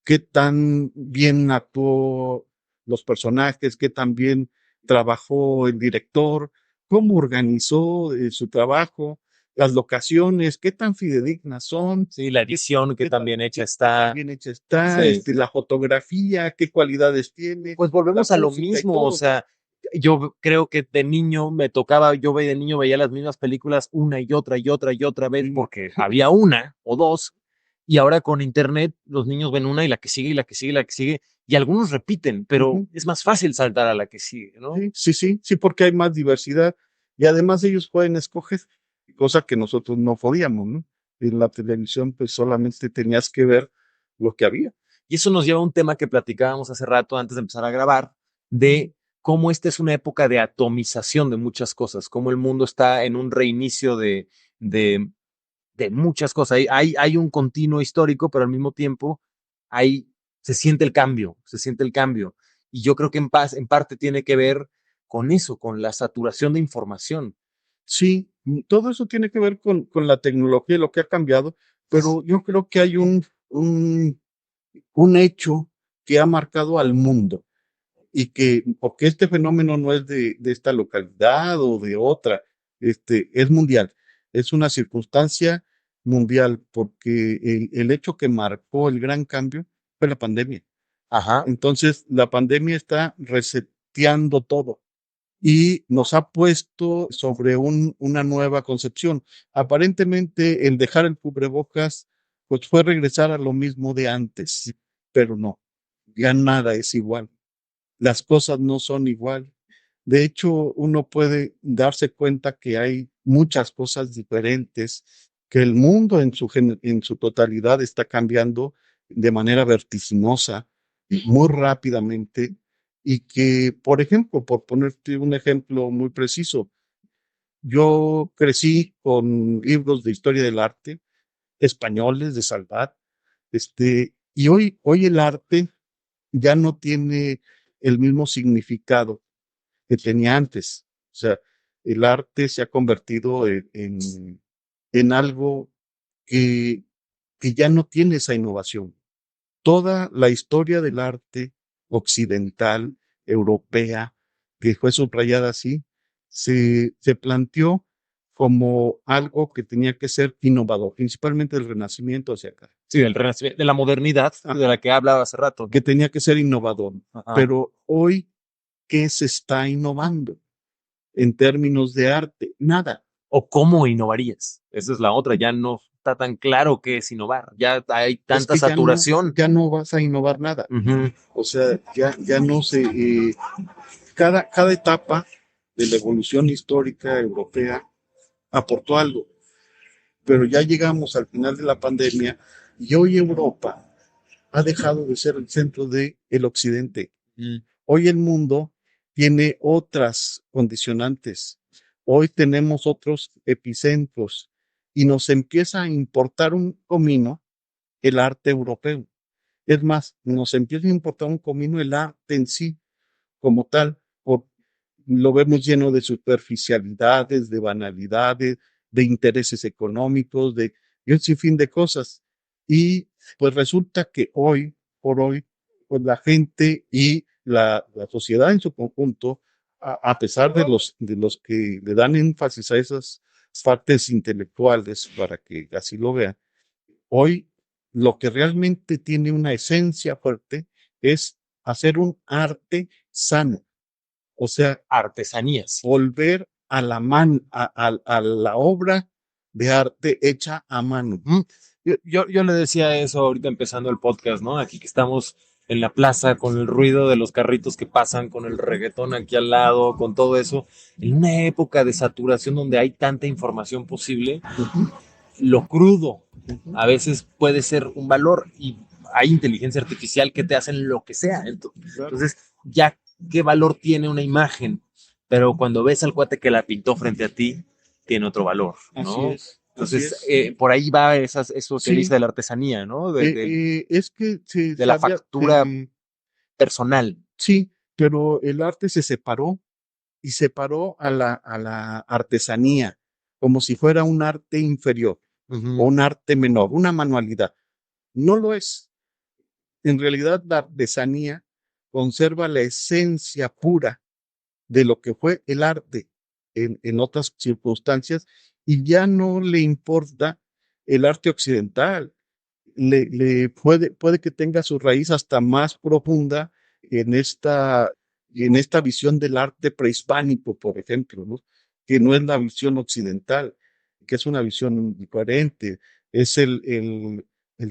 [SPEAKER 3] qué tan bien actuó los personajes, qué tan bien trabajó el director, cómo organizó su trabajo, las locaciones, qué tan fidedignas son,
[SPEAKER 2] Sí, la
[SPEAKER 3] qué,
[SPEAKER 2] edición que
[SPEAKER 3] qué tan
[SPEAKER 2] también hecha está.
[SPEAKER 3] bien hecha está,
[SPEAKER 2] Sí.
[SPEAKER 3] la fotografía, qué cualidades tiene,
[SPEAKER 2] Pues
[SPEAKER 3] la
[SPEAKER 2] volvemos a lo
[SPEAKER 3] música y
[SPEAKER 2] mismo, o
[SPEAKER 3] todo.
[SPEAKER 2] sea, yo creo que de niño me tocaba, de niño veía las mismas películas una y otra y otra y otra vez
[SPEAKER 3] Mm,
[SPEAKER 2] porque había una o dos, y ahora con internet los niños ven una y la que sigue y la que sigue y la que sigue, y algunos repiten, pero
[SPEAKER 3] ujú.
[SPEAKER 2] es más fácil saltar a la que sigue, ¿no?
[SPEAKER 3] Sí, sí, sí, sí, porque hay más diversidad y además ellos pueden escoger, cosa que nosotros no podíamos, ¿no? En la televisión pues solamente tenías que ver lo que había.
[SPEAKER 2] Y eso nos lleva a un tema que platicábamos hace rato antes de empezar a grabar, de cómo esta es una época de atomización de muchas cosas, cómo el mundo está en un reinicio de, de muchas cosas. Hay un continuo histórico, pero al mismo tiempo hay, se siente el cambio, se siente el cambio. Y yo creo que en parte tiene que ver con eso, con la saturación de información.
[SPEAKER 3] Sí, todo eso tiene que ver con la tecnología y lo que ha cambiado, pero yo creo que hay un hecho que ha marcado al mundo y porque este fenómeno no es de esta localidad o de otra, es mundial. Es una circunstancia mundial, porque el hecho que marcó el gran cambio fue la pandemia.
[SPEAKER 2] Ajá.
[SPEAKER 3] Entonces, la pandemia está reseteando todo y nos ha puesto sobre una nueva concepción. Aparentemente, el dejar el cubrebocas, pues fue regresar a lo mismo de antes, pero no, ya nada es igual. Las cosas no son igual. De hecho, uno puede darse cuenta que hay muchas cosas diferentes, que el mundo en su totalidad está cambiando de manera vertiginosa, muy rápidamente, y que, por ejemplo, por ponerte un ejemplo muy preciso, yo crecí con libros de historia del arte españoles de Salvat, y hoy el arte ya no tiene el mismo significado que tenía antes. O sea, el arte se ha convertido en algo que, que ya no tiene esa innovación. Toda la historia del arte occidental, europea, que fue subrayada así, se planteó como algo que tenía que ser innovador, principalmente el Renacimiento hacia acá.
[SPEAKER 2] Sí, del renacimiento, de la modernidad de la que hablaba hace rato, ¿no?
[SPEAKER 3] Que tenía que ser innovador.
[SPEAKER 2] Ajá.
[SPEAKER 3] Pero hoy, ¿qué se está innovando en términos de arte? Nada.
[SPEAKER 2] ¿O cómo innovarías? Esa es la otra, ya no está tan claro qué es innovar, ya hay tanta
[SPEAKER 3] Es que
[SPEAKER 2] saturación.
[SPEAKER 3] ya no vas a innovar nada.
[SPEAKER 2] Ujú.
[SPEAKER 3] O sea, ya no se... cada etapa de la evolución histórica europea aportó algo, pero ya llegamos al final de la pandemia y hoy Europa ha dejado de ser el centro del occidente. Hoy el mundo tiene otras condicionantes. Hoy tenemos otros epicentros y nos empieza a importar un comino el arte europeo. Es más, nos empieza a importar un comino el arte en sí como tal. Lo vemos lleno de superficialidades, de banalidades, de intereses económicos, y un sinfín de cosas. Y pues resulta que hoy por hoy, pues la gente y la sociedad en su conjunto, a pesar de los que le dan énfasis a esas partes intelectuales para que así lo vean, hoy lo que realmente tiene una esencia fuerte es hacer un arte sano. O sea,
[SPEAKER 2] Artesanías.
[SPEAKER 3] volver a la a la obra de arte hecha a mano.
[SPEAKER 2] Yo le decía eso ahorita empezando el podcast, ¿no? Aquí que estamos en la plaza con el ruido de los carritos que pasan, con el reggaetón aquí al lado, con todo eso, en una época de saturación donde hay tanta información posible, lo crudo a veces puede ser un valor y hay inteligencia artificial que te hacen lo que sea. Entonces, ya qué valor tiene una imagen, pero cuando ves al cuate que la pintó frente a ti, tiene otro valor, ¿no?
[SPEAKER 3] Así es.
[SPEAKER 2] Entonces, por ahí va eso que
[SPEAKER 3] Sí.
[SPEAKER 2] dice de la artesanía, ¿no?
[SPEAKER 3] Es que
[SPEAKER 2] De la factura personal.
[SPEAKER 3] sí, pero el arte se separó y separó a a la artesanía como si fuera un arte inferior o un arte menor, una manualidad. No lo es. En realidad, la artesanía conserva la esencia pura de lo que fue el arte en otras circunstancias y ya no le importa el arte occidental. Puede que tenga su raíz hasta más profunda en en esta visión del arte prehispánico, por ejemplo, ¿no? Que no es la visión occidental, que es una visión diferente. Es el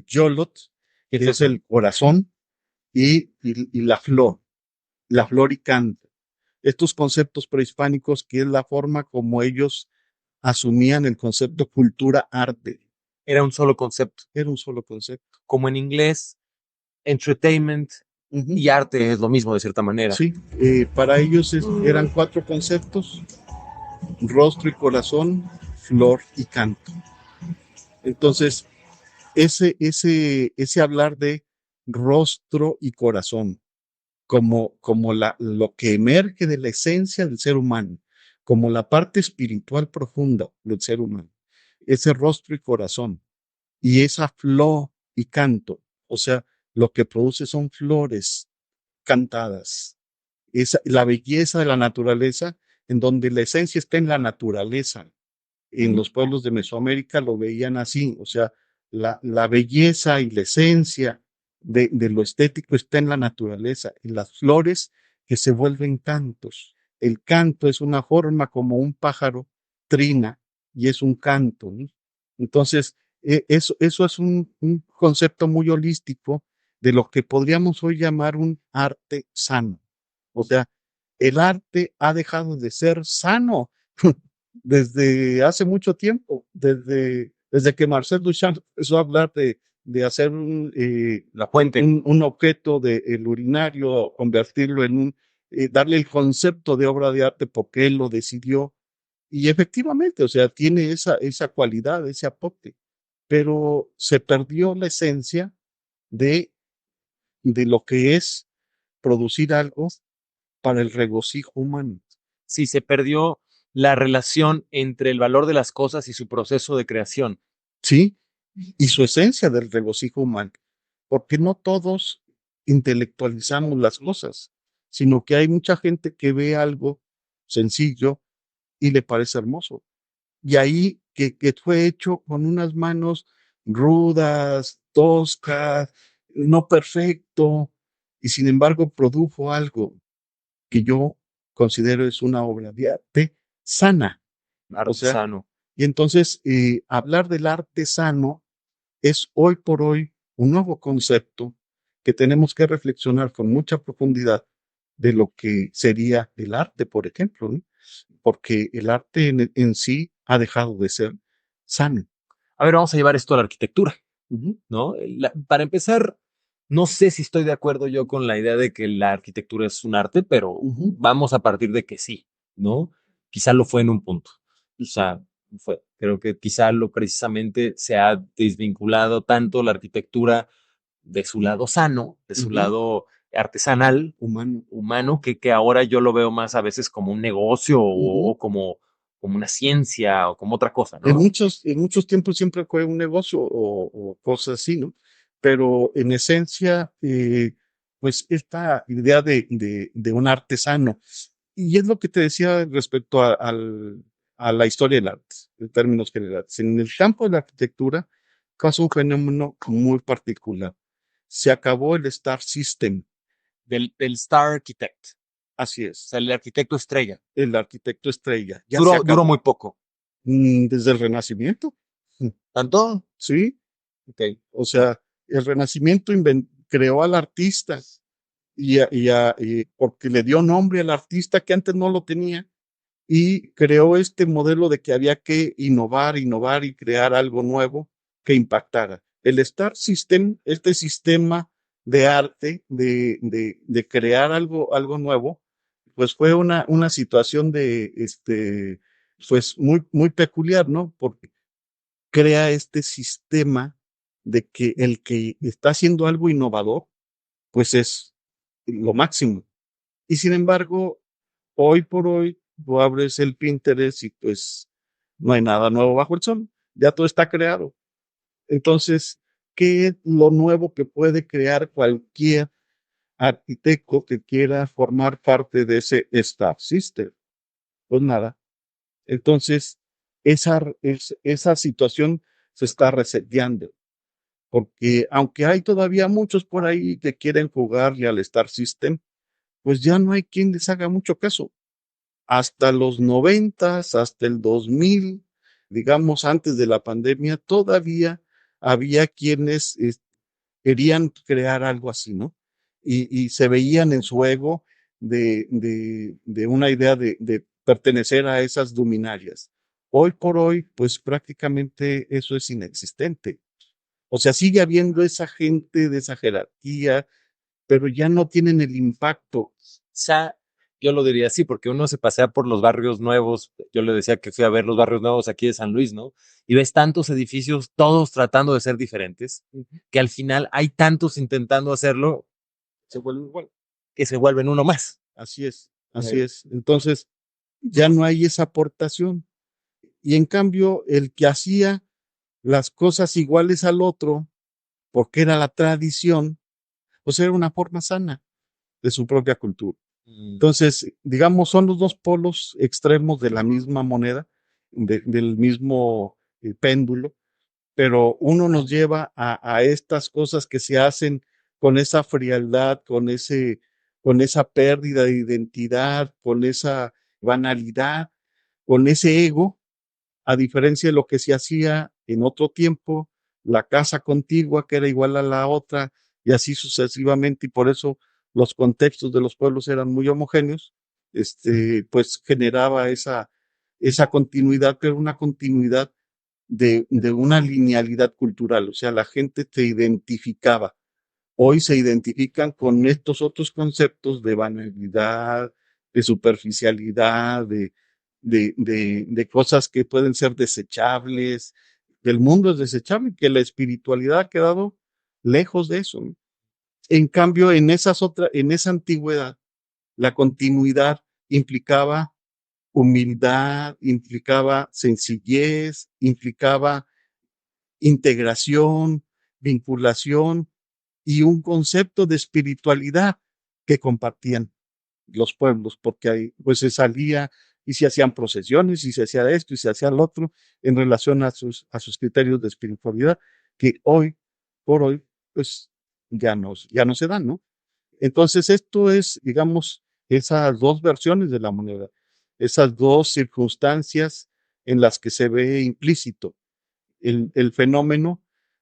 [SPEAKER 3] yolot, que es el corazón, y la flor y canto. Estos conceptos prehispánicos, que es la forma como ellos asumían el concepto cultura-arte.
[SPEAKER 2] Era un solo concepto.
[SPEAKER 3] Era un solo concepto.
[SPEAKER 2] Como en inglés, entertainment y arte es lo mismo de cierta manera.
[SPEAKER 3] Sí, para ellos eran 4 conceptos: rostro y corazón, flor y canto. Entonces, ese hablar de rostro y corazón como lo que emerge de la esencia del ser humano, como la parte espiritual profunda del ser humano, ese rostro y corazón, y esa flor y canto, o sea, lo que produce son flores cantadas, la belleza de la naturaleza, en donde la esencia está en la naturaleza, en los pueblos de Mesoamérica lo veían así, o sea, la belleza y la esencia de lo estético está en la naturaleza, en las flores que se vuelven cantos. El canto es una forma como un pájaro trina y es un canto, ¿no? Entonces, eso es un concepto muy holístico de lo que podríamos hoy llamar un arte sano. O sea, el arte ha dejado de ser sano desde hace mucho tiempo, desde que Marcel Duchamp empezó a hablar de hacer
[SPEAKER 2] La fuente.
[SPEAKER 3] un objeto del urinario, convertirlo en darle el concepto de obra de arte porque él lo decidió. Y efectivamente, o sea, tiene esa cualidad, ese aporte, pero se perdió la esencia de, de lo que es producir algo para el regocijo humano.
[SPEAKER 2] Sí, se perdió la relación entre el valor de las cosas y su proceso de creación.
[SPEAKER 3] ¿Sí? Y su esencia del regocijo humano, porque no todos intelectualizamos las cosas, sino que hay mucha gente que ve algo sencillo y le parece hermoso. Y ahí que fue hecho con unas manos rudas, toscas, no perfecto, y sin embargo produjo algo que yo considero es una obra de arte sana. O sea,
[SPEAKER 2] Artesano.
[SPEAKER 3] y entonces hablar del arte sano es hoy por hoy un nuevo concepto que tenemos que reflexionar con mucha profundidad de lo que sería el arte, por ejemplo, ¿no? Porque el arte en sí ha dejado de ser sano.
[SPEAKER 2] A ver, vamos a llevar esto a la arquitectura,
[SPEAKER 3] Ujú.
[SPEAKER 2] ¿no? Para empezar, no sé si estoy de acuerdo yo con la idea de que la arquitectura es un arte, pero
[SPEAKER 3] Ujú.
[SPEAKER 2] vamos a partir de que sí, ¿no? Quizá lo fue en un punto. O sea, creo que quizá lo precisamente se ha desvinculado tanto la arquitectura de su lado sano, de su
[SPEAKER 3] Ujú.
[SPEAKER 2] lado artesanal,
[SPEAKER 3] Humano.
[SPEAKER 2] humano, que ahora yo lo veo más a veces como un negocio
[SPEAKER 3] Ujú.
[SPEAKER 2] o como una ciencia o como otra cosa, ¿no?
[SPEAKER 3] En muchos tiempos siempre fue un negocio o cosas así, ¿no? Pero en esencia, pues esta idea de un artesano, y es lo que te decía respecto a la historia del arte, en términos generales. En el campo de la arquitectura, pasa un fenómeno muy particular. Se acabó el Star System,
[SPEAKER 2] Del Star Architect,
[SPEAKER 3] así
[SPEAKER 2] o
[SPEAKER 3] es,
[SPEAKER 2] sea, el arquitecto estrella.
[SPEAKER 3] el arquitecto estrella, ya se
[SPEAKER 2] Duró
[SPEAKER 3] acabó.
[SPEAKER 2] muy poco.
[SPEAKER 3] Desde el Renacimiento,
[SPEAKER 2] ¿Tanto?
[SPEAKER 3] ¿sí?
[SPEAKER 2] Ok.
[SPEAKER 3] O sea, el Renacimiento creó al artista y porque le dio nombre al artista que antes no lo tenía y creó este modelo de que había que innovar, innovar y crear algo nuevo que impactara. El Star System, este sistema de arte, de crear algo nuevo, pues fue una situación pues muy peculiar, ¿no? Porque crea este sistema de que el que está haciendo algo innovador, pues es lo máximo. Y sin embargo, hoy por hoy, tú abres el Pinterest y pues no hay nada nuevo bajo el sol, ya todo está creado. Entonces, ¿qué es lo nuevo que puede crear cualquier arquitecto que quiera formar parte de ese Star System? Pues nada. Entonces, esa situación se está reseteando. Porque aunque hay todavía muchos por ahí que quieren jugarle al Star System, pues ya no hay quien les haga mucho caso. Hasta los 90, hasta el 2000, digamos antes de la pandemia, todavía había quienes querían crear algo así, ¿no? Y se veían en su ego de una idea de pertenecer a esas luminarias. Hoy por hoy, pues prácticamente eso es inexistente. O sea, sigue habiendo esa gente de esa jerarquía, pero ya no tienen el impacto.
[SPEAKER 2] Sea, yo lo diría así, porque uno se pasea por los barrios nuevos. Yo le decía que fui a ver los barrios nuevos aquí de San Luis, ¿no? Y ves tantos edificios, todos tratando de ser diferentes, que al final hay tantos intentando hacerlo
[SPEAKER 3] Se vuelve igual.
[SPEAKER 2] que se vuelven uno más.
[SPEAKER 3] Así es, así es. Entonces, ya no hay esa aportación. Y en cambio, el que hacía las cosas iguales al otro, porque era la tradición, pues era una forma sana de su propia cultura.
[SPEAKER 2] Mm.
[SPEAKER 3] Entonces, digamos, son los dos polos extremos de la misma moneda. del mismo péndulo, pero uno nos lleva a estas cosas que se hacen con esa frialdad, con esa pérdida de identidad, con esa banalidad, con ese ego, a diferencia de lo que se hacía en otro tiempo, la casa contigua que era igual a la otra y así sucesivamente, y por eso los contextos de los pueblos eran muy homogéneos, pues generaba esa continuidad, pero una continuidad de una linealidad cultural, o sea, la gente te identificaba. Hoy se identifican con estos otros conceptos de banalidad, de superficialidad, de cosas que pueden ser desechables. El mundo es desechable y que la espiritualidad ha quedado lejos de eso, ¿no? En cambio, en esa antigüedad, la continuidad implicaba humildad, implicaba sencillez, implicaba integración, vinculación y un concepto de espiritualidad que compartían los pueblos, porque ahí pues se salía y se hacían procesiones y se hacía esto y se hacía lo otro en relación a sus criterios de espiritualidad que hoy por hoy pues ya no se dan, ¿no? Entonces esto es, digamos, esas dos versiones de la moneda, esas dos circunstancias en las que se ve implícito el fenómeno,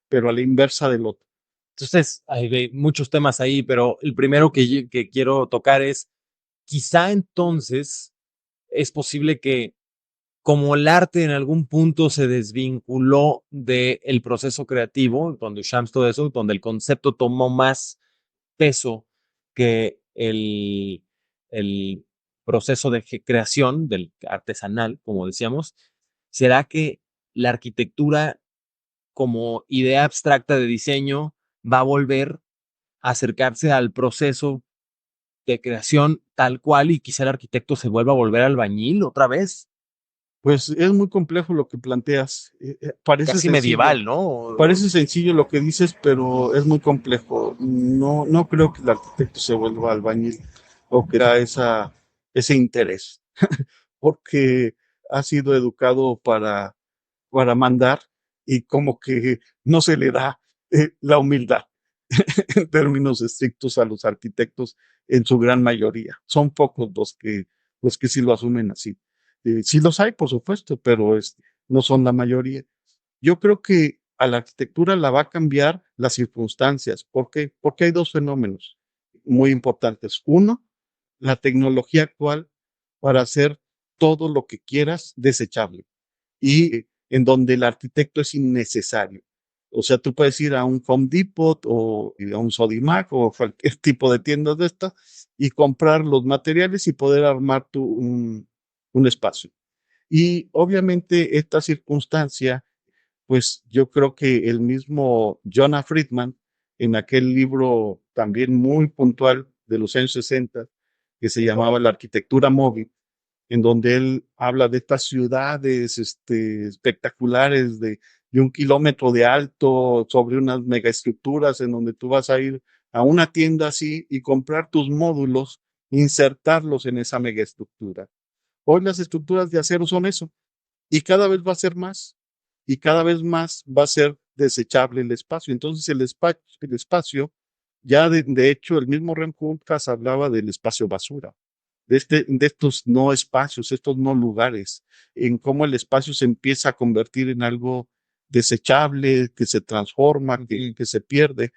[SPEAKER 3] pero a la inversa del otro.
[SPEAKER 2] Entonces, hay muchos temas ahí, pero el primero que quiero tocar es, quizá entonces es posible que como el arte en algún punto se desvinculó del proceso creativo, con Duchamp, todo eso, donde el concepto tomó más peso que el proceso de creación del artesanal, como decíamos, ¿será que la arquitectura como idea abstracta de diseño va a volver a acercarse al proceso de creación tal cual y quizá el arquitecto se vuelva a volver albañil otra vez?
[SPEAKER 3] Pues es muy complejo lo que planteas. Parece
[SPEAKER 2] Casi
[SPEAKER 3] sencillo,
[SPEAKER 2] medieval, ¿no?
[SPEAKER 3] parece sencillo lo que dices, pero es muy complejo. No, no creo que el arquitecto se vuelva albañil o que da ese interés, porque ha sido educado para mandar y como que no se le da la humildad en términos estrictos a los arquitectos en su gran mayoría. Son pocos los que sí lo asumen así. Sí los hay, por supuesto, pero no son la mayoría. Yo creo que a la arquitectura la va a cambiar las circunstancias. ¿Por qué? Porque hay dos fenómenos muy importantes. Uno, la tecnología actual para hacer todo lo que quieras desechable y en donde el arquitecto es innecesario. O sea, tú puedes ir a un Home Depot o a un Sodimac o cualquier tipo de tiendas de estas y comprar los materiales y poder armar un espacio. Y obviamente esta circunstancia, pues yo creo que el mismo Jonah Friedman, en aquel libro también muy puntual de los años 60, que se llamaba La arquitectura móvil, en donde él habla de estas ciudades espectaculares de 1 kilómetro de alto sobre unas megaestructuras en donde tú vas a ir a una tienda así y comprar tus módulos, insertarlos en esa megaestructura. Hoy las estructuras de acero son eso y cada vez va a ser más y cada vez más va a ser desechable el espacio. Entonces el espacio ya de hecho el mismo Rem Koolhaas hablaba del espacio basura de estos no espacios, estos no lugares, en cómo el espacio se empieza a convertir en algo desechable, que se transforma, que se pierde.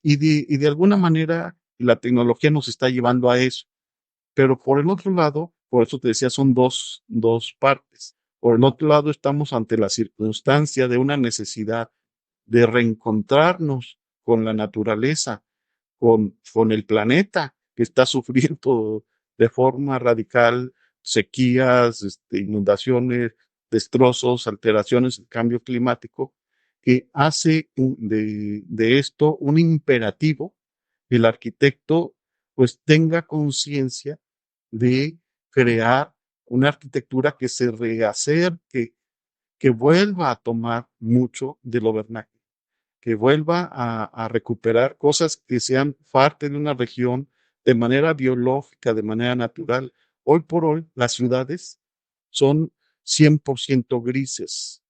[SPEAKER 3] Y de alguna manera la tecnología nos está llevando a eso. Pero por el otro lado, por eso te decía, son dos partes. Por el otro lado, estamos ante la circunstancia de una necesidad de reencontrarnos con la naturaleza, con el planeta que está sufriendo de forma radical sequías, inundaciones, destrozos, alteraciones, el cambio climático, que hace de esto un imperativo que el arquitecto pues tenga conciencia de crear una arquitectura que se reacerque, que vuelva a tomar mucho de lo vernáculo, que vuelva a recuperar cosas que sean parte de una región de manera biológica, de manera natural. Hoy por hoy, las ciudades son 100% grises.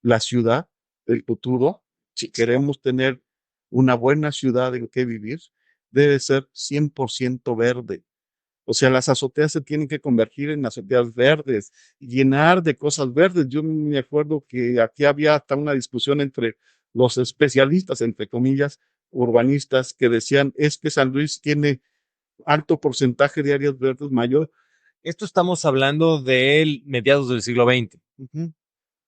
[SPEAKER 3] La ciudad del futuro, si queremos tener una buena ciudad en que vivir, debe ser 100% verde. O sea, las azoteas se tienen que convertir en azoteas verdes, llenar de cosas verdes. Yo me acuerdo que aquí había hasta una discusión entre los especialistas, entre comillas, urbanistas, que decían, es que San Luis tiene alto porcentaje de áreas verdes mayor.
[SPEAKER 2] Esto estamos hablando de mediados del siglo XX.
[SPEAKER 3] Ujú.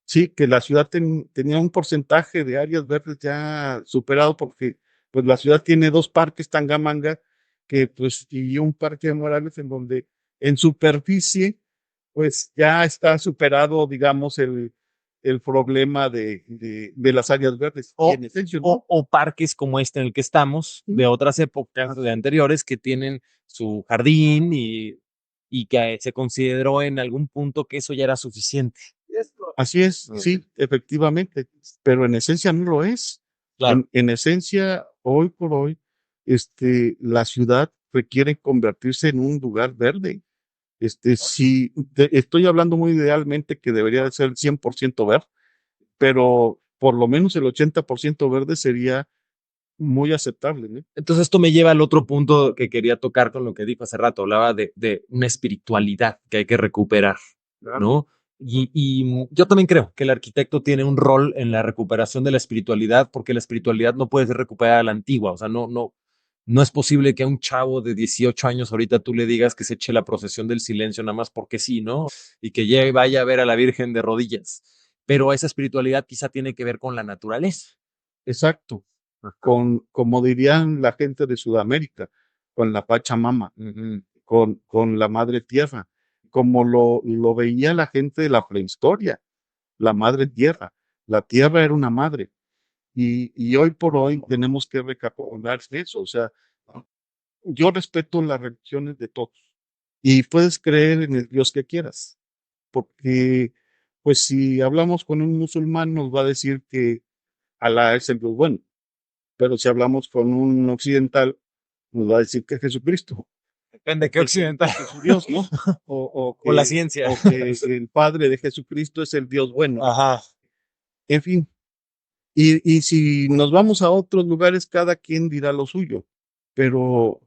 [SPEAKER 3] Sí, que la ciudad tenía un porcentaje de áreas verdes ya superado porque pues la ciudad tiene dos parques Tangamanga que pues y un parque de Morales en donde en superficie pues ya está superado digamos el problema de las áreas verdes.
[SPEAKER 2] O,
[SPEAKER 3] Y en esencia, ¿no?
[SPEAKER 2] o parques como este en el que estamos, de otras épocas, de anteriores, que tienen su jardín y que se consideró en algún punto que eso ya era suficiente.
[SPEAKER 3] Así es, sí, efectivamente, pero en esencia no lo es.
[SPEAKER 2] Claro.
[SPEAKER 3] En esencia, hoy por hoy, la ciudad requiere convertirse en un lugar verde. Si estoy hablando muy idealmente que debería de ser 100% verde, pero por lo menos el 80% verde sería muy aceptable, ¿no?
[SPEAKER 2] Entonces esto me lleva al otro punto que quería tocar con lo que dijo hace rato. Hablaba de una espiritualidad que hay que recuperar, ¿no? Y yo también creo que el arquitecto tiene un rol en la recuperación de la espiritualidad, porque la espiritualidad no puede ser recuperada a la antigua. O sea, no es posible que a un chavo de 18 años ahorita tú le digas que se eche la procesión del silencio nada más porque sí, ¿no? Y que ya vaya a ver a la Virgen de rodillas. Pero esa espiritualidad quizá tiene que ver con la naturaleza.
[SPEAKER 3] Exacto. Como dirían la gente de Sudamérica, con la Pachamama, con la Madre Tierra, como lo veía la gente de la prehistoria, la Madre Tierra. La Tierra era una madre. Y hoy por hoy tenemos que recapitular eso. O sea, yo respeto las religiones de todos y puedes creer en el Dios que quieras, porque pues si hablamos con un musulmán nos va a decir que Alá es el Dios bueno, pero si hablamos con un occidental nos va a decir que es Jesucristo,
[SPEAKER 2] Depende de qué occidental.
[SPEAKER 3] que es su Dios, ¿no?
[SPEAKER 2] O la ciencia.
[SPEAKER 3] O que el Padre de Jesucristo es el Dios bueno.
[SPEAKER 2] Ajá.
[SPEAKER 3] En fin, y si nos vamos a otros lugares, cada quien dirá lo suyo, pero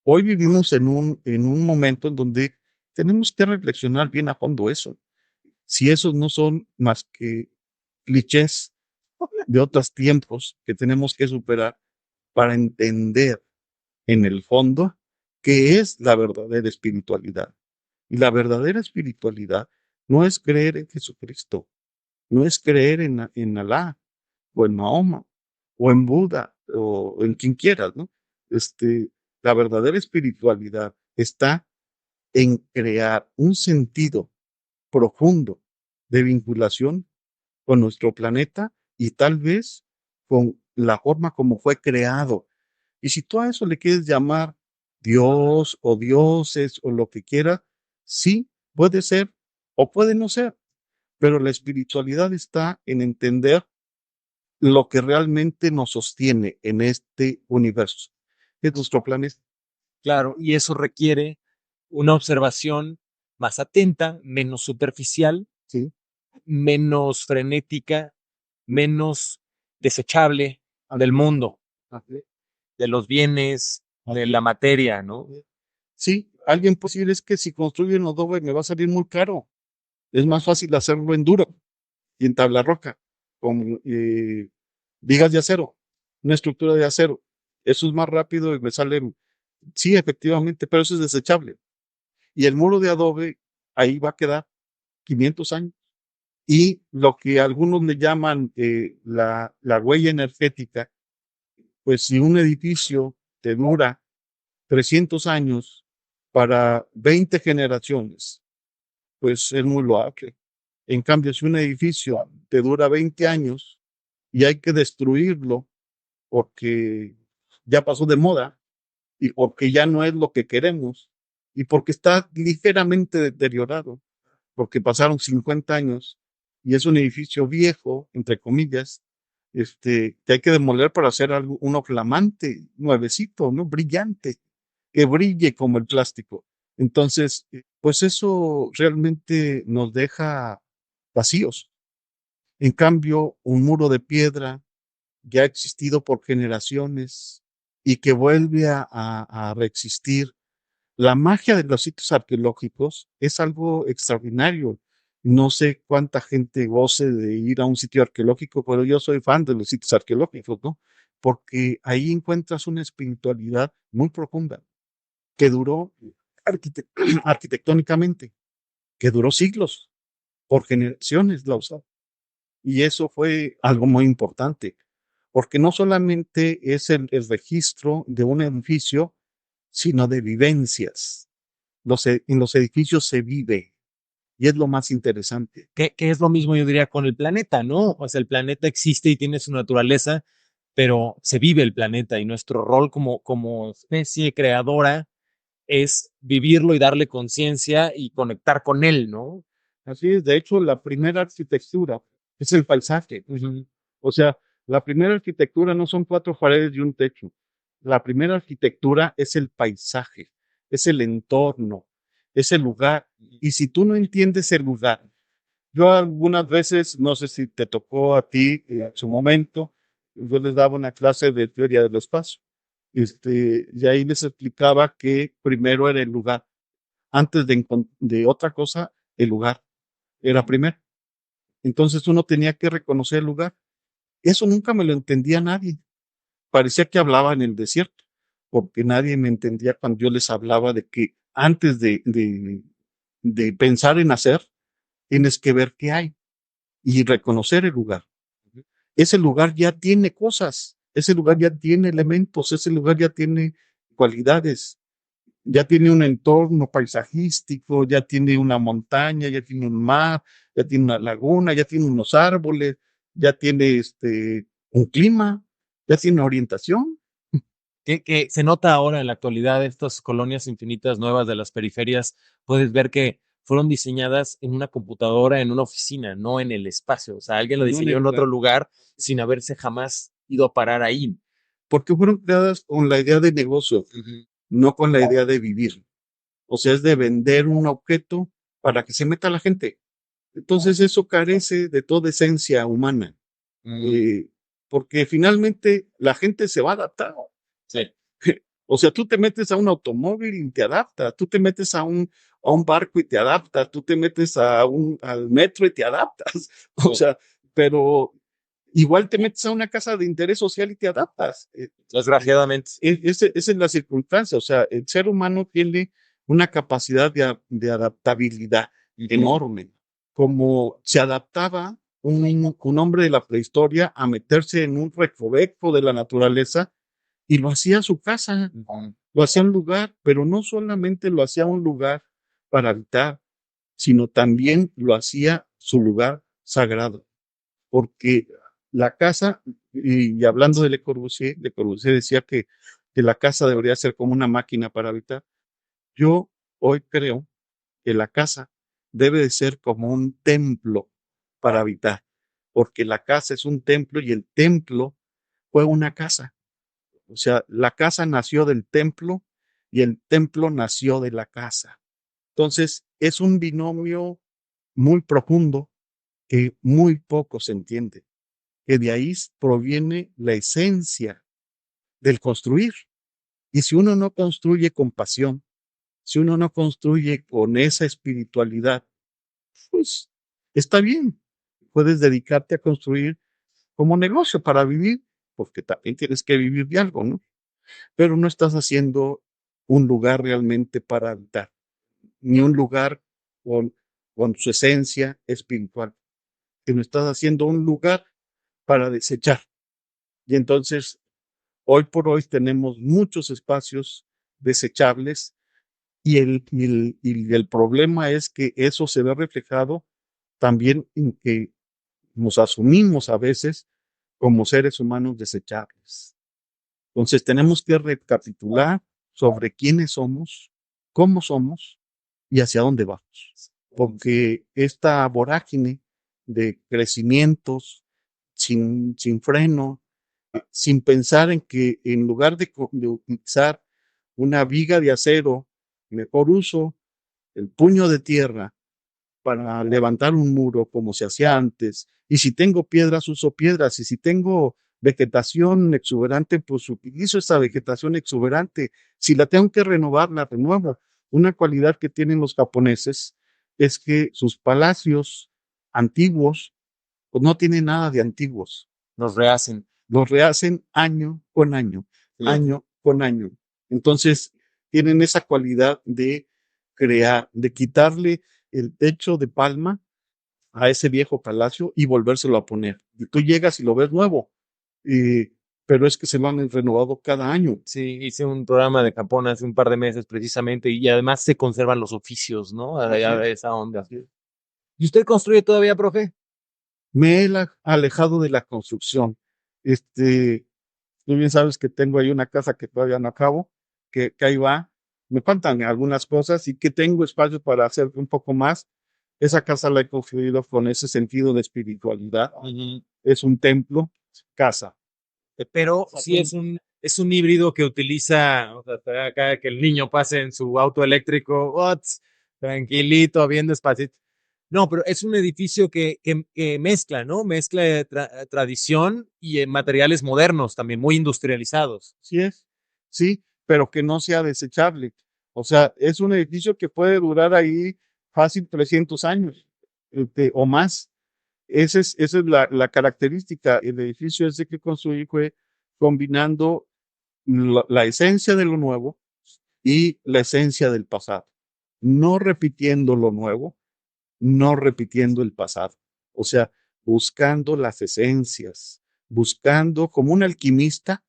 [SPEAKER 3] hoy vivimos en un momento en donde tenemos que reflexionar bien a fondo eso. Si esos no son más que clichés de otros tiempos que tenemos que superar para entender en el fondo qué es la verdadera espiritualidad. Y la verdadera espiritualidad no es creer en Jesucristo, no es creer en Alá o en Mahoma o en Buda o en quien quieras, ¿no? La verdadera espiritualidad está en crear un sentido profundo de vinculación con nuestro planeta y tal vez con la forma como fue creado. Y si tú a eso le quieres llamar Dios o dioses o lo que quieras, sí, puede ser o puede no ser, pero la espiritualidad está en entender lo que realmente nos sostiene en este universo, que es nuestro planeta.
[SPEAKER 2] Claro, y eso requiere una observación más atenta, menos superficial,
[SPEAKER 3] Sí,
[SPEAKER 2] menos frenética, menos desechable del mundo,
[SPEAKER 3] así,
[SPEAKER 2] de los bienes, de la materia, ¿no?
[SPEAKER 3] sí, alguien puede decir es que si construyo en adobe me va a salir muy caro. Es más fácil hacerlo en duro y en tabla roca, con vigas de acero, una estructura de acero. Eso es más rápido y me sale, sí, efectivamente, pero eso es desechable. Y el muro de adobe ahí va a quedar 500 años. Y lo que algunos le llaman la huella energética, pues si un edificio te dura 300 años para 20 generaciones, pues es muy loable. En cambio, si un edificio te dura 20 años y hay que destruirlo porque ya pasó de moda y porque ya no es lo que queremos y porque está ligeramente deteriorado, porque pasaron 50 años y es un edificio viejo, entre comillas, que hay que demoler para hacer algo, uno flamante, nuevecito, ¿no? Brillante, que brille como el plástico. Entonces, pues eso realmente nos deja vacíos. En cambio, un muro de piedra ya ha existido por generaciones y que vuelve a reexistir. La magia de los sitios arqueológicos es algo extraordinario. No sé cuánta gente goce de ir a un sitio arqueológico, pero yo soy fan de los sitios arqueológicos, ¿no? Porque ahí encuentras una espiritualidad muy profunda que duró arquite- arquitectónicamente, que duró siglos, por generaciones la usaron. Y eso fue algo muy importante, porque no solamente es el registro de un edificio, sino de vivencias. En los edificios se vive y es lo más interesante.
[SPEAKER 2] Que es lo mismo, yo diría, con el planeta, ¿no? O sea, el planeta existe y tiene su naturaleza, pero se vive el planeta y nuestro rol como especie creadora es vivirlo y darle conciencia y conectar con él, ¿no?
[SPEAKER 3] Así es, de hecho, la primera arquitectura es el paisaje. O sea, la primera arquitectura no son cuatro paredes y un techo. La primera arquitectura es el paisaje, es el entorno, es el lugar. Y si tú no entiendes el lugar, yo algunas veces, no sé si te tocó a ti en su momento, yo les daba una clase de teoría del espacio. Y ahí les explicaba que primero era el lugar. Antes de otra cosa, el lugar era primero. Entonces uno tenía que reconocer el lugar. Eso nunca me lo entendía nadie. Parecía que hablaba en el desierto, porque nadie me entendía cuando yo les hablaba de que antes de pensar en hacer, tienes que ver qué hay y reconocer el lugar. Ese lugar ya tiene cosas, ese lugar ya tiene elementos, ese lugar ya tiene cualidades, ya tiene un entorno paisajístico, ya tiene una montaña, ya tiene un mar, ya tiene una laguna, ya tiene unos árboles, ya tiene un clima, ya tiene una orientación.
[SPEAKER 2] Que se nota ahora en la actualidad, estas colonias infinitas nuevas de las periferias, puedes ver que fueron diseñadas en una computadora, en una oficina, no en el espacio. O sea, alguien lo
[SPEAKER 3] No en
[SPEAKER 2] diseñó
[SPEAKER 3] el
[SPEAKER 2] en otro
[SPEAKER 3] lugar.
[SPEAKER 2] lugar sin haberse jamás ido a parar ahí.
[SPEAKER 3] Porque fueron creadas con la idea de negocio, no con la idea de vivir. O sea, es de vender un objeto para que se meta la gente. Entonces eso carece de toda esencia humana, eh, porque finalmente la gente se va a adaptar.
[SPEAKER 2] Sí.
[SPEAKER 3] O sea, tú te metes a un automóvil y te adaptas, tú te metes a un barco y te adaptas, tú te metes al metro y te adaptas. O sea, pero igual te metes a una casa de interés social y te adaptas.
[SPEAKER 2] Desgraciadamente.
[SPEAKER 3] Esa es la circunstancia. O sea, el ser humano tiene una capacidad de adaptabilidad enorme. Como se adaptaba un hombre de la prehistoria a meterse en un recoveco de la naturaleza y lo hacía su casa, lo hacía un lugar, pero no solamente lo hacía un lugar para habitar, sino también lo hacía su lugar sagrado, porque la casa, y hablando de Le Corbusier decía que la casa debería ser como una máquina para habitar. Yo hoy creo que la casa debe de ser como un templo para habitar, porque la casa es un templo y el templo fue una casa. O sea, la casa nació del templo y el templo nació de la casa. Entonces, es un binomio muy profundo que muy poco se entiende, que de ahí proviene la esencia del construir. Y si uno no construye con pasión, si uno no construye con esa espiritualidad, pues está bien. Puedes dedicarte a construir como negocio para vivir, porque también tienes que vivir de algo, ¿no? Pero no estás haciendo un lugar realmente para habitar, ni un lugar con, con su esencia espiritual, sino estás haciendo un lugar para desechar. Y entonces, hoy por hoy tenemos muchos espacios desechables y el problema es que eso se ve reflejado también en que nos asumimos a veces como seres humanos desechables. Entonces tenemos que recapitular sobre quiénes somos y hacia dónde vamos. Porque esta vorágine de crecimientos sin freno, sin pensar en que en lugar de utilizar una viga de acero mejor uso el puño de tierra para levantar un muro como se hacía antes. Y si tengo piedras, uso piedras. Y si tengo vegetación exuberante, pues utilizo esa vegetación exuberante. Si la tengo que renovar, la renuevo. Una cualidad que tienen los japoneses es que sus palacios antiguos, pues no tienen nada de antiguos.
[SPEAKER 2] Nos rehacen.
[SPEAKER 3] Los rehacen año con año,
[SPEAKER 2] Sí.
[SPEAKER 3] año con año. Entonces, tienen esa cualidad de crear, de quitarle el techo de palma a ese viejo palacio y volvérselo a poner. Y tú llegas y lo ves nuevo, pero es que se lo han renovado cada año.
[SPEAKER 2] Sí, hice un programa de Japón hace un par de meses precisamente y además se conservan los oficios, ¿no? A esa onda. ¿Y usted construye todavía, profe?
[SPEAKER 3] Me he alejado de la construcción. Tú bien sabes que tengo ahí una casa que todavía no acabo, que ahí va. Me faltan algunas cosas y que tengo espacio para hacer un poco más. Esa casa la he construido con ese sentido de espiritualidad. Es un templo, casa.
[SPEAKER 2] Pero sí es un híbrido que utiliza, o sea, está acá que el niño pase en su auto eléctrico, tranquilito, bien despacito. No, pero es un edificio que mezcla, ¿no? Mezcla tradición y materiales modernos, también muy industrializados.
[SPEAKER 3] Sí es, sí, pero que no sea desechable. O sea, es un edificio que puede durar ahí fácil 300 años o más. Esa es la característica. El edificio ese que construí fue combinando la esencia de lo nuevo y la esencia del pasado. No repitiendo lo nuevo, no repitiendo el pasado. O sea, buscando las esencias, buscando como un alquimista,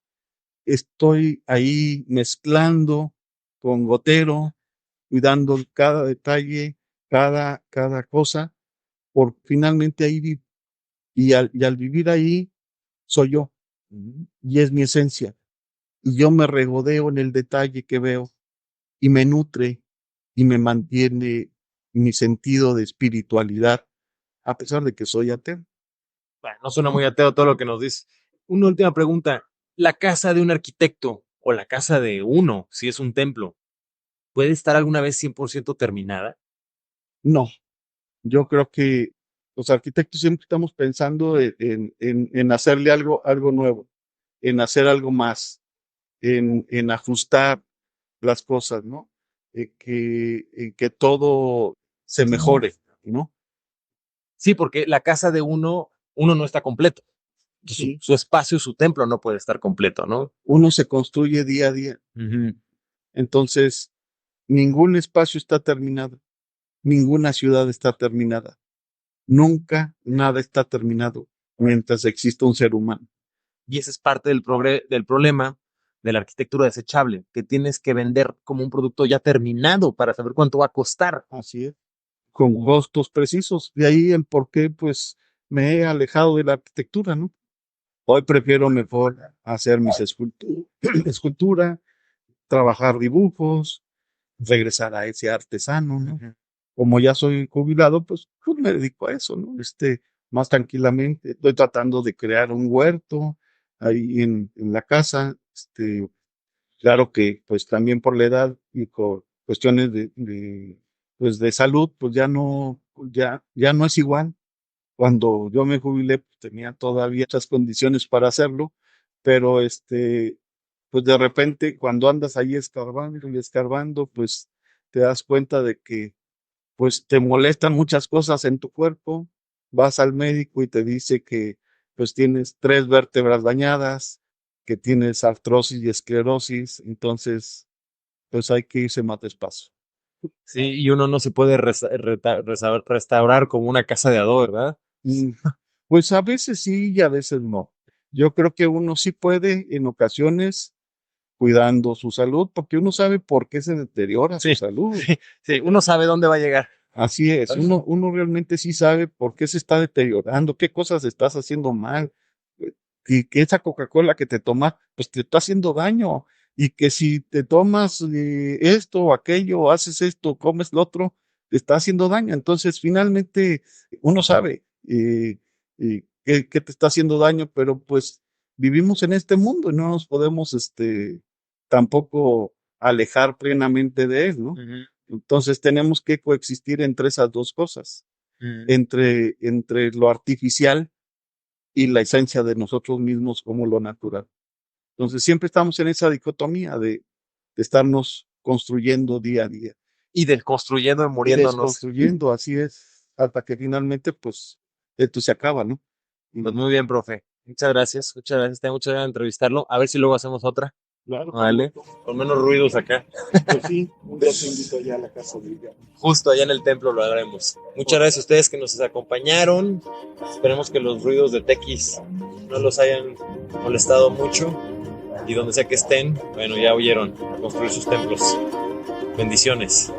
[SPEAKER 3] estoy ahí mezclando con gotero, cuidando cada detalle, cada cosa, por finalmente ahí vivir. Y al vivir ahí, soy yo. Y es mi esencia. Y yo me regodeo en el detalle que veo y me nutre y me mantiene mi sentido de espiritualidad, a pesar de que soy ateo.
[SPEAKER 2] Bueno, no suena muy ateo todo lo que nos dice. Una última pregunta. ¿La casa de un arquitecto o la casa de uno, si es un templo, puede estar alguna vez 100% terminada?
[SPEAKER 3] No, yo creo que los arquitectos siempre estamos pensando en hacerle algo nuevo, en hacer algo más, en ajustar las cosas, ¿no? Que todo se mejore, ¿no?
[SPEAKER 2] Sí, porque la casa de uno no está completo.
[SPEAKER 3] Sí.
[SPEAKER 2] Su espacio, su templo no puede estar completo, ¿no?
[SPEAKER 3] Uno se construye día a día. Entonces, ningún espacio está terminado, ninguna ciudad está terminada. Nunca nada está terminado mientras exista un ser humano.
[SPEAKER 2] Y ese es parte del problema de la arquitectura desechable, que tienes que vender como un producto ya terminado para saber cuánto va a costar.
[SPEAKER 3] Así es. Con costos precisos. De ahí el por qué, pues, me he alejado de la arquitectura, ¿no? Hoy prefiero mejor hacer mis escultura, trabajar dibujos, regresar a ese artesano, ¿no? Como ya soy jubilado, pues me dedico a eso, ¿no? Más tranquilamente. Estoy tratando de crear un huerto ahí en la casa. Claro que, pues también por la edad y por cuestiones pues de salud, pues ya no es igual. Cuando yo me jubilé, pues tenía todavía otras condiciones para hacerlo, pero pues de repente cuando andas ahí escarbando y escarbando, pues te das cuenta de que pues te molestan muchas cosas en tu cuerpo, vas al médico y te dice que pues tienes 3 vértebras dañadas, que tienes artrosis y esclerosis, entonces pues hay que irse más despacio.
[SPEAKER 2] Sí, y uno no se puede restaurar como una casa de ado, ¿verdad?
[SPEAKER 3] Mm, Pues a veces sí y a veces no. Yo creo que uno sí puede en ocasiones cuidando su salud, porque uno sabe por qué se deteriora su
[SPEAKER 2] Sí,
[SPEAKER 3] salud.
[SPEAKER 2] sí, sí, uno sabe dónde va a llegar.
[SPEAKER 3] Así es, uno realmente sí sabe por qué se está deteriorando, qué cosas estás haciendo mal, y que esa Coca-Cola que te tomas, pues te está haciendo daño, y que si te tomas esto o aquello, haces esto, comes lo otro, te está haciendo daño. Entonces, finalmente, uno sabe qué te está haciendo daño, pero pues vivimos en este mundo y no nos podemos tampoco alejar plenamente de él, ¿no?
[SPEAKER 2] Ujú,
[SPEAKER 3] Entonces tenemos que coexistir entre esas dos cosas,
[SPEAKER 2] ujú.
[SPEAKER 3] entre lo artificial y la esencia de nosotros mismos como lo natural. Entonces siempre estamos en esa dicotomía de estarnos construyendo día a día
[SPEAKER 2] Y desconstruyendo y
[SPEAKER 3] y
[SPEAKER 2] muriéndonos.
[SPEAKER 3] desconstruyendo, así es, hasta que finalmente, pues, esto se acaba, ¿no?
[SPEAKER 2] Pues
[SPEAKER 3] Y
[SPEAKER 2] muy bien, profe. Muchas gracias, muchas gracias. Tengo muchas ganas de entrevistarlo. A ver si luego hacemos otra.
[SPEAKER 3] claro,
[SPEAKER 2] Vale. Con menos ruidos acá.
[SPEAKER 3] pues sí, un día te invito allá a la casa de ella.
[SPEAKER 2] Justo allá en el templo lo haremos. Muchas gracias a ustedes que nos acompañaron. Esperemos que los ruidos de Tequis no los hayan molestado mucho. Y donde sea que estén, bueno, ya oyeron a construir sus templos. Bendiciones.